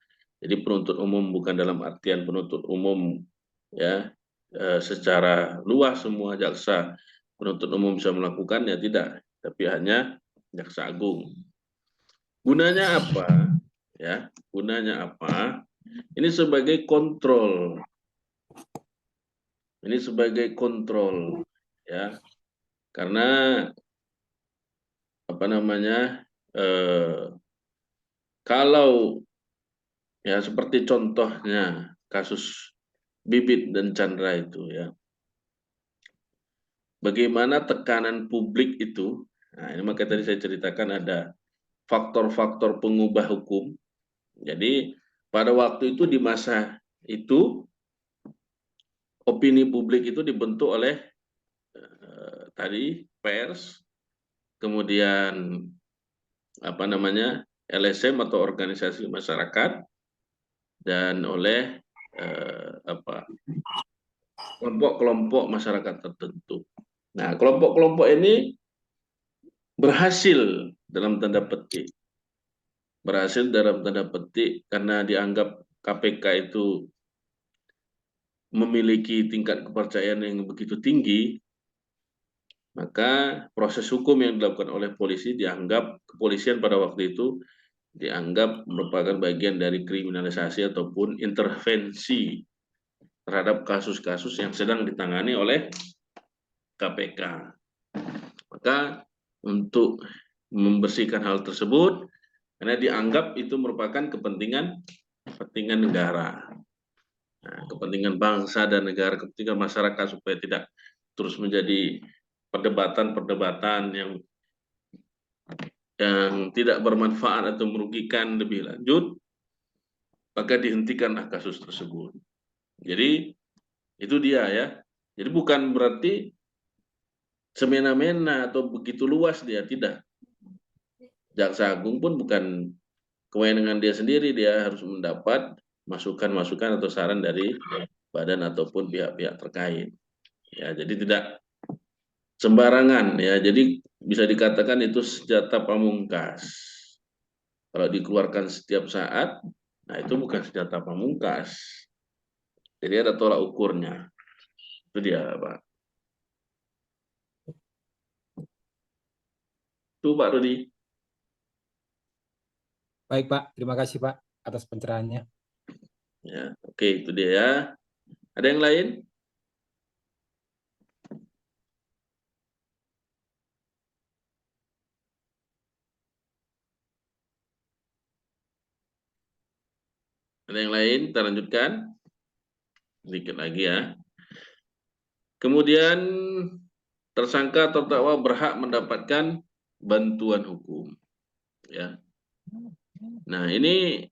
Jadi penuntut umum bukan dalam artian penuntut umum ya secara luas semua jaksa penuntut umum bisa melakukan ya, tidak, tapi hanya Jaksa Agung. Gunanya apa? Ya, gunanya apa? Ini sebagai kontrol. Ini sebagai kontrol, ya. Karena apa namanya? Kalau ya seperti contohnya kasus Bibit dan Chandra itu ya. Bagaimana tekanan publik itu, nah ini makanya tadi saya ceritakan ada faktor-faktor pengubah hukum. Jadi pada waktu itu di masa itu opini publik itu dibentuk oleh tadi pers, kemudian apa namanya LSM atau organisasi masyarakat, dan oleh kelompok-kelompok masyarakat tertentu. Nah, kelompok-kelompok ini berhasil dalam tanda petik. Berhasil dalam tanda petik karena dianggap KPK itu memiliki tingkat kepercayaan yang begitu tinggi, maka proses hukum yang dilakukan oleh polisi dianggap, kepolisian pada waktu itu dianggap merupakan bagian dari kriminalisasi ataupun intervensi terhadap kasus-kasus yang sedang ditangani oleh KPK. Maka untuk membersihkan hal tersebut, karena dianggap itu merupakan kepentingan negara, nah, kepentingan bangsa dan negara, kepentingan masyarakat supaya tidak terus menjadi perdebatan-perdebatan yang tidak bermanfaat atau merugikan lebih lanjut, maka dihentikanlah kasus tersebut. Jadi itu dia ya. Jadi bukan berarti semena-mena atau begitu luas dia, tidak. Jaksa Agung pun bukan kewenangan dia sendiri, dia harus mendapat masukan-masukan atau saran dari badan ataupun pihak-pihak terkait. Ya, jadi tidak sembarangan ya. Jadi bisa dikatakan itu senjata pamungkas. Kalau dikeluarkan setiap saat, nah itu bukan senjata pamungkas. Jadi ada tolak ukurnya. Itu dia, Pak. Itu Pak Rudi. Baik Pak, terima kasih Pak atas pencerahannya. Ya, oke, itu dia ya. Ada yang lain? Ada yang lain? Kita lanjutkan. Sedikit lagi ya. Kemudian tersangka atau terdakwa berhak mendapatkan bantuan hukum. Ya. Nah, ini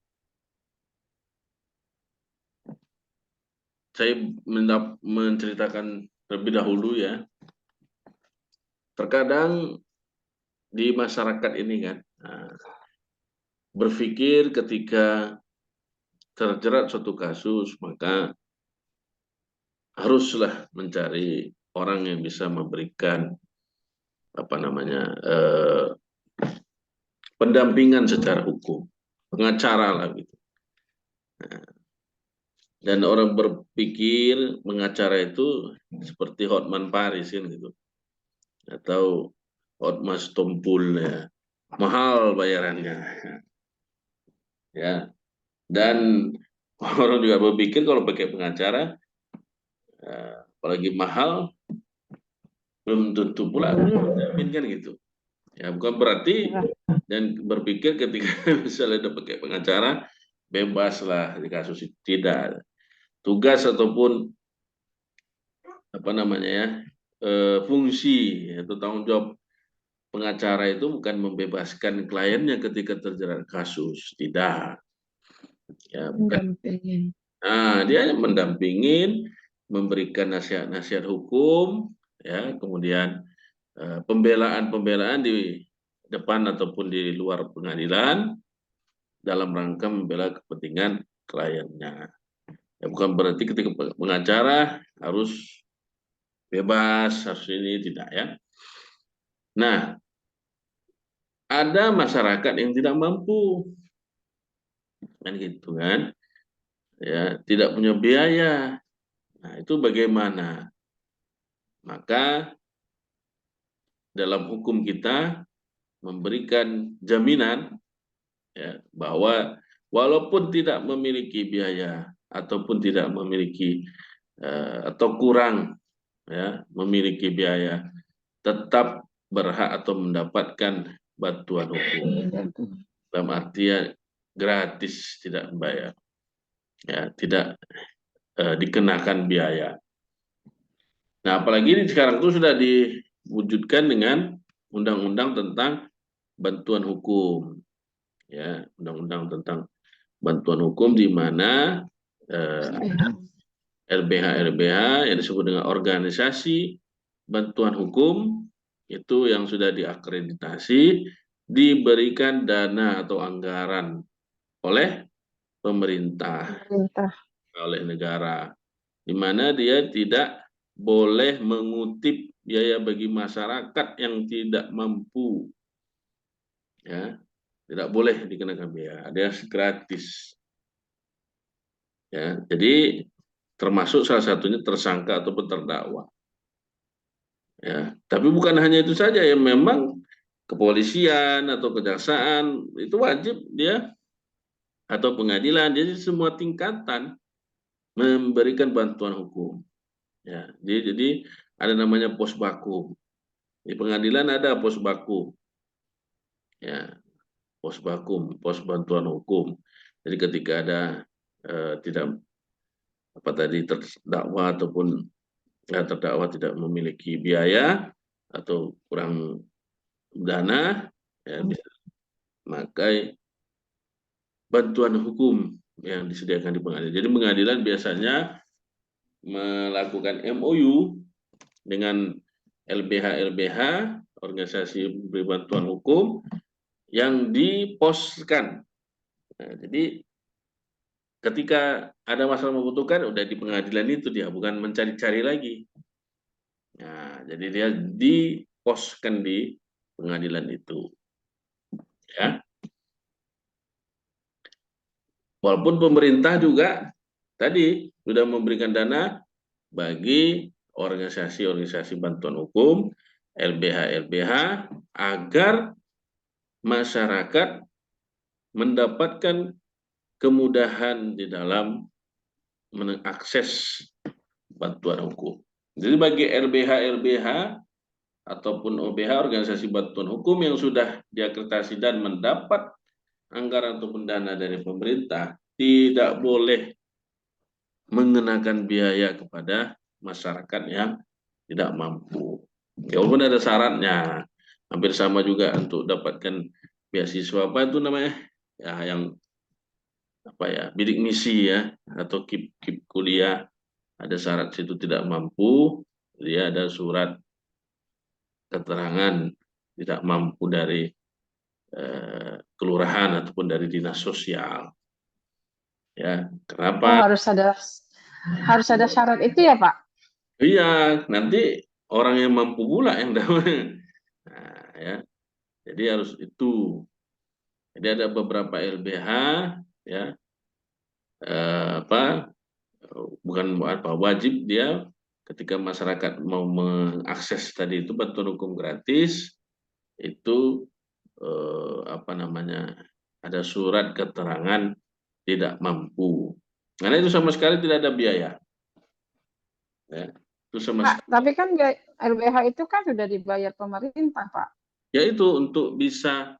saya menceritakan terlebih dahulu ya. Terkadang di masyarakat ini kan, berpikir ketika terjerat suatu kasus, maka haruslah mencari orang yang bisa memberikan apa namanya pendampingan secara hukum, pengacara lah gitu. Dan orang berpikir pengacara itu seperti Hotman Paris kan gitu, atau Hotmas Tompul ya, mahal bayarannya, ya. Dan orang juga berpikir kalau pakai pengacara, apalagi mahal, belum tentu pula menjamin kan gitu. Ya bukan berarti dan berpikir ketika misalnya udah pakai pengacara bebas lah di kasus itu, tidak. Tugas ataupun apa namanya ya fungsi atau tanggung jawab pengacara itu bukan membebaskan kliennya ketika terjerat kasus, tidak. Ya bukan. Mendampingin. Nah, dia hanya mendampingin, memberikan nasihat-nasihat hukum, ya, kemudian pembelaan-pembelaan di depan ataupun di luar pengadilan dalam rangka membela kepentingan kliennya. Ya, bukan berarti ketika pengacara harus bebas, harus ini, tidak ya. Nah, ada masyarakat yang tidak mampu, kan gitu kan, ya, tidak punya biaya. Nah, itu bagaimana? Maka dalam hukum kita memberikan jaminan ya, bahwa walaupun tidak memiliki biaya ataupun tidak memiliki atau kurang ya memiliki biaya, tetap berhak atau mendapatkan bantuan hukum. Dalam artian gratis, tidak membayar, ya tidak dikenakan biaya. Nah, apalagi sekarang itu sudah diwujudkan dengan undang-undang tentang bantuan hukum, ya undang-undang tentang bantuan hukum di mana LBH yang disebut dengan organisasi bantuan hukum itu yang sudah diakreditasi diberikan dana atau anggaran oleh pemerintah, oleh negara, di mana dia tidak boleh mengutip biaya bagi masyarakat yang tidak mampu, ya tidak boleh dikenakan biaya, dia gratis, ya. Jadi termasuk salah satunya tersangka ataupun terdakwa, ya. Tapi bukan hanya itu saja, ya memang kepolisian atau kejaksaan itu wajib dia atau pengadilan, jadi semua tingkatan memberikan bantuan hukum. Ya, jadi ada namanya pos baku. Di pengadilan ada pos baku. Ya, pos baku, pos bantuan hukum. Jadi ketika ada tidak apa tadi terdakwa ataupun terdakwa tidak memiliki biaya atau kurang dana, ya bisa memakai bantuan hukum yang disediakan di pengadilan. Jadi pengadilan biasanya melakukan MOU dengan LBH organisasi pemberi bantuan hukum yang diposkan. Nah, jadi ketika ada masalah membutuhkan, udah di pengadilan itu dia, bukan mencari-cari lagi. Nah, jadi dia diposkan di pengadilan itu. Ya. Walaupun pemerintah juga tadi sudah memberikan dana bagi organisasi-organisasi bantuan hukum, LBH agar masyarakat mendapatkan kemudahan di dalam mengakses bantuan hukum. Jadi bagi LBH ataupun OBH, organisasi bantuan hukum yang sudah diakreditasi dan mendapat anggaran ataupun dana dari pemerintah, tidak boleh mengenakan biaya kepada masyarakat yang tidak mampu. Walaupun ada syaratnya, hampir sama juga untuk dapatkan beasiswa apa itu namanya, ya yang apa ya, bidik misi ya atau KIP kuliah, ada syarat situ tidak mampu, dia ada surat keterangan tidak mampu dari kelurahan ataupun dari dinas sosial. Ya, kenapa? Harus ada syarat itu ya, Pak? Iya, nanti orang yang mampu pula yang dapat. Nah, ya. Jadi harus itu. Jadi ada beberapa LBH ya bukan apa wajib dia ketika masyarakat mau mengakses tadi itu bantuan hukum gratis itu apa namanya ada surat keterangan tidak mampu. Karena itu sama sekali tidak ada biaya. Ya, itu sama Pak, tapi kan LBH itu kan sudah dibayar pemerintah, Pak. Ya itu untuk bisa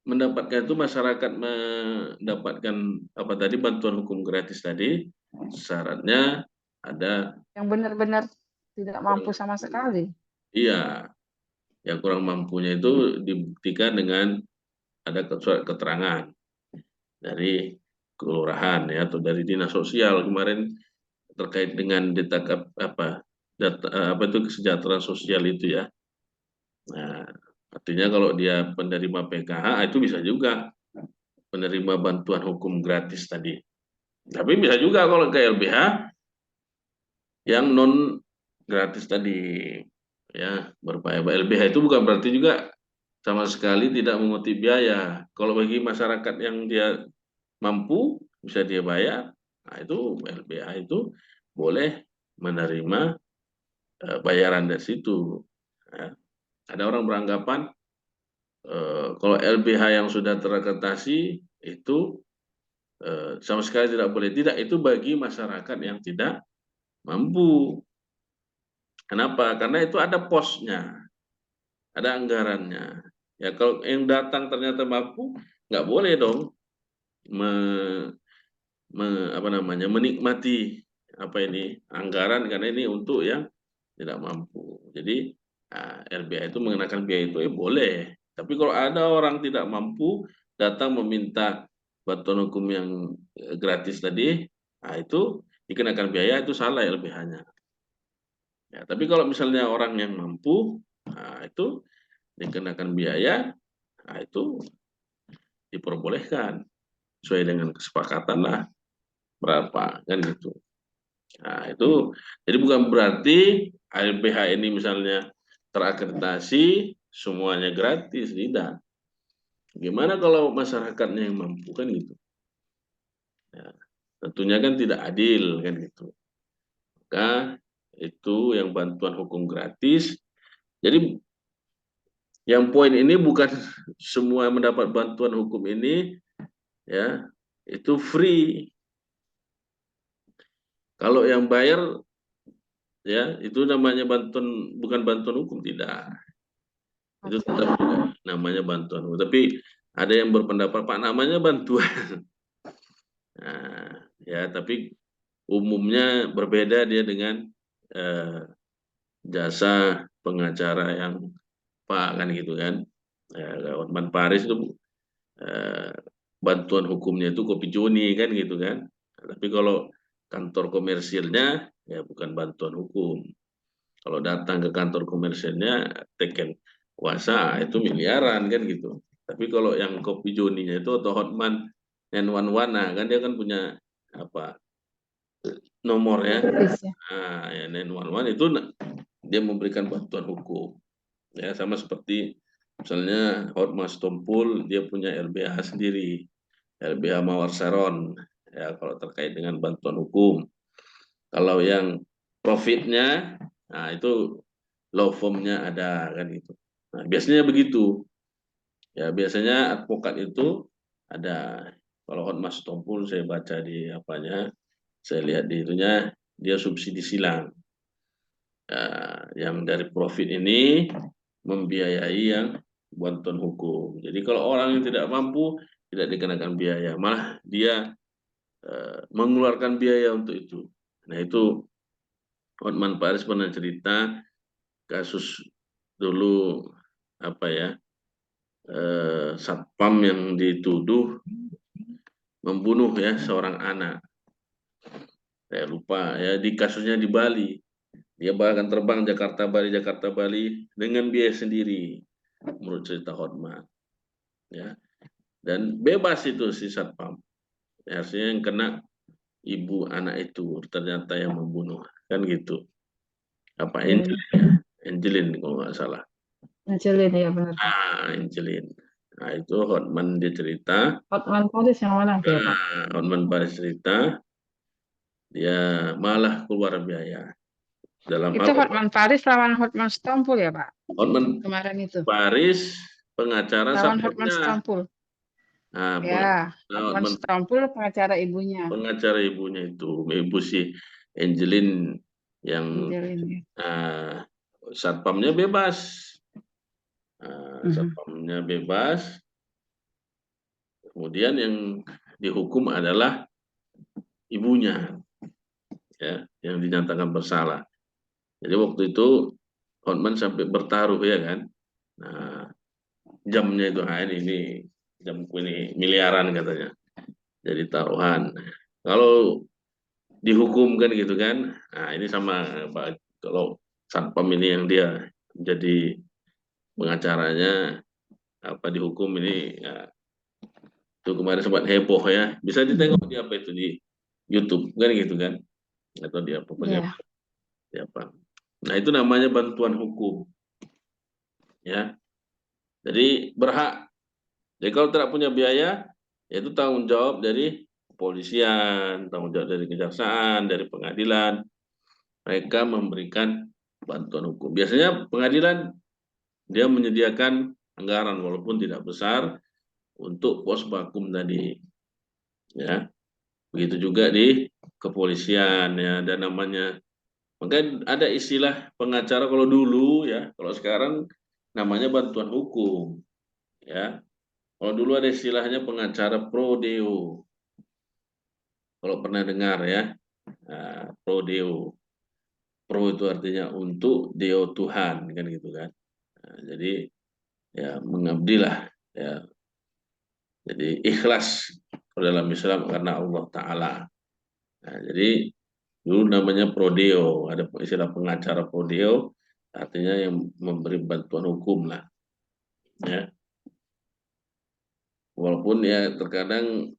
mendapatkan itu masyarakat mendapatkan apa tadi bantuan hukum gratis tadi syaratnya ada yang benar-benar tidak mampu sama sekali. Iya, yang kurang mampunya itu dibuktikan dengan ada surat keterangan dari kelurahan ya atau dari dinas sosial kemarin terkait dengan apa itu kesejahteraan sosial itu ya. Nah, artinya kalau dia penerima PKH itu bisa juga penerima bantuan hukum gratis tadi. Tapi bisa juga kalau ke LBH yang non gratis tadi ya berbayar. LBH itu bukan berarti juga sama sekali tidak memungut biaya. Kalau bagi masyarakat yang dia mampu bisa dia bayar, nah itu LBH itu boleh menerima bayaran dari situ. Ya. Ada orang beranggapan Kalau LBH yang sudah terakreditasi itu sama sekali tidak boleh. Tidak, itu bagi masyarakat yang tidak mampu. Kenapa? Karena itu ada posnya, ada anggarannya. Ya kalau yang datang ternyata mampu, nggak boleh dong menikmati anggaran, karena ini untuk yang tidak mampu. Jadi LBH itu mengenakan biaya itu boleh. Tapi kalau ada orang tidak mampu datang meminta bantuan hukum yang gratis tadi, itu dikenakan biaya, itu salah LBH-nya. Ya, tapi kalau misalnya orang yang mampu, itu dikenakan biaya, itu diperbolehkan sesuai dengan kesepakatan lah berapa kan gitu. Nah itu jadi bukan berarti LBH ini misalnya terakreditasi semuanya gratis, tidak. Gimana kalau masyarakatnya yang mampu kan gitu. Ya, tentunya kan tidak adil kan gitu. Maka itu yang bantuan hukum gratis. Jadi yang poin ini bukan semua mendapat bantuan hukum ini ya itu free. Kalau yang bayar ya itu namanya bantuan, bukan bantuan hukum, tidak. Itu tetap juga namanya bantuan hukum. Tapi ada yang berpendapat Pak namanya bantuan. Nah, ya tapi umumnya berbeda dia dengan jasa pengacara yang Pak kan gitu kan. Hotman Paris itu bantuan hukumnya itu kopi Joni kan gitu kan. Tapi kalau kantor komersilnya ya bukan bantuan hukum. Kalau datang ke kantor komersilnya teken kuasa itu miliaran kan gitu. Tapi kalau yang kopi Joninya itu atau Hotman 911, nah kan dia kan punya apa nomor ya. Gratis ya. Nah, ya 911 itu dia memberikan bantuan hukum. Ya sama seperti misalnya Hotmas Tompul dia punya LBH sendiri, LBH Mawar Saron ya kalau terkait dengan bantuan hukum. Kalau yang profitnya, nah itu law firm-nya ada kan gitu. Nah, biasanya begitu. Ya biasanya advokat itu ada. Kalau Hotmas Tompul saya baca di apanya, saya lihat di itunya dia subsidi silang. Yang dari profit ini membiayai yang bantuan hukum. Jadi kalau orang yang tidak mampu tidak dikenakan biaya, malah dia mengeluarkan biaya untuk itu. Nah itu Hotman Paris pernah cerita kasus dulu satpam yang dituduh membunuh ya seorang anak. Saya lupa ya, di kasusnya di Bali. Dia bahkan terbang Jakarta Bali dengan biaya sendiri menurut cerita Hotman. Ya. Dan bebas itu si satpam. Ya, artinya yang kena ibu anak itu ternyata yang membunuh kan gitu. Apa Angelin kalau nggak salah. Angelin ya benar. Angelin. Nah itu Hotman dia cerita. Hotman Paris yang mana tuh Pak? Hotman Paris cerita dia malah keluar biaya. Itu Hotman Paris lawan Hotman Stompul ya Pak? Hotman Kemarin itu. Paris pengacara Lawan Hotman satpamnya. Stompul. Nah, Ya, Hotman Stompul pengacara ibunya. Pengacara ibunya itu, ibu si Angelin yang Angelin, ya. Satpamnya bebas. Satpamnya bebas. Kemudian yang dihukum adalah ibunya, ya, yang dinyatakan bersalah. Jadi waktu itu Hotman sampai bertaruh ya kan. Nah, jamnya itu ini jamku ini miliaran katanya. Jadi taruhan. Kalau dihukum kan gitu kan. Nah, ini sama Pak, kalau satpam ini yang dia jadi pengacaranya dihukum ini ya, itu kemarin sempat heboh ya. Bisa ditengok di apa itu di YouTube kan gitu kan. Atau di apa pokoknya. Di apa. Nah, itu namanya bantuan hukum. Ya. Jadi berhak. Jadi kalau tidak punya biaya, itu tanggung jawab dari kepolisian, tanggung jawab dari kejaksaan, dari pengadilan. Mereka memberikan bantuan hukum. Biasanya pengadilan dia menyediakan anggaran walaupun tidak besar untuk pos vakum tadi. Ya, begitu juga di kepolisian ya, ada namanya. Makanya ada istilah pengacara kalau dulu ya, kalau sekarang namanya bantuan hukum ya. Kalau dulu ada istilahnya pengacara pro deo. Kalau pernah dengar ya, nah, pro deo. Pro itu artinya untuk, deo Tuhan kan gitu kan. Nah, jadi ya mengabdilah ya. Jadi ikhlas dalam Islam karena Allah Ta'ala. Nah, jadi dulu namanya prodeo, ada istilah pengacara prodeo, artinya yang memberi bantuan hukum lah. Ya. Walaupun ya terkadang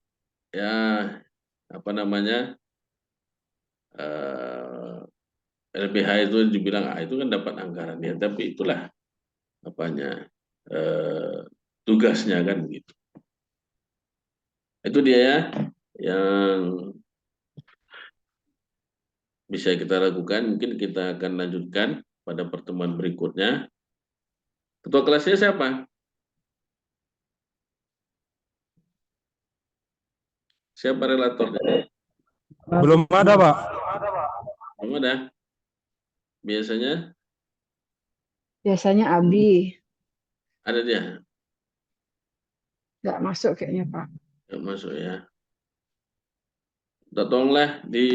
ya apa namanya LBH itu dibilang itu kan dapat anggaran ya, tapi itulah apanya tugasnya kan gitu. Itu dia ya yang bisa kita lakukan. Mungkin kita akan lanjutkan pada pertemuan berikutnya. Ketua kelasnya siapa? Siapa relatornya? Belum ada, Pak. Belum ada. Biasanya Biasanya Abi ada dia. nggak masuk kayaknya Pak. Nggak masuk ya. Tolonglah di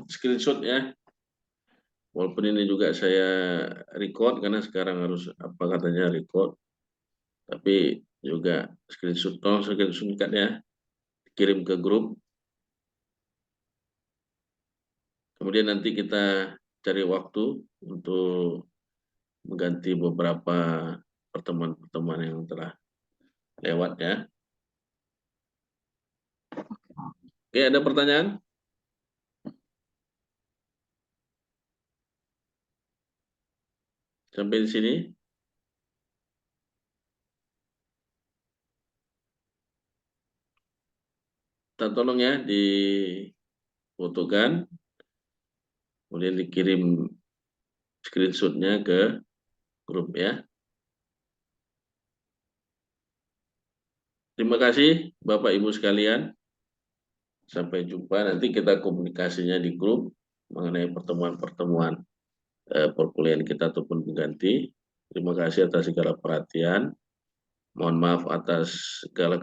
screenshot ya. Walaupun ini juga saya record karena sekarang harus apa katanya record. Tapi juga screenshot, tolong screenshot ya. Kirim ke grup. Kemudian nanti kita cari waktu untuk mengganti beberapa pertemuan-pertemuan yang telah lewat ya. Oke, ada pertanyaan? Sampai di sini? Kita tolong ya difotokan, kemudian dikirim screenshotnya ke grup ya. Terima kasih Bapak Ibu sekalian. Sampai jumpa, nanti kita komunikasinya di grup mengenai pertemuan-pertemuan perkuliahan kita ataupun pengganti. Terima kasih atas segala perhatian. Mohon maaf atas segala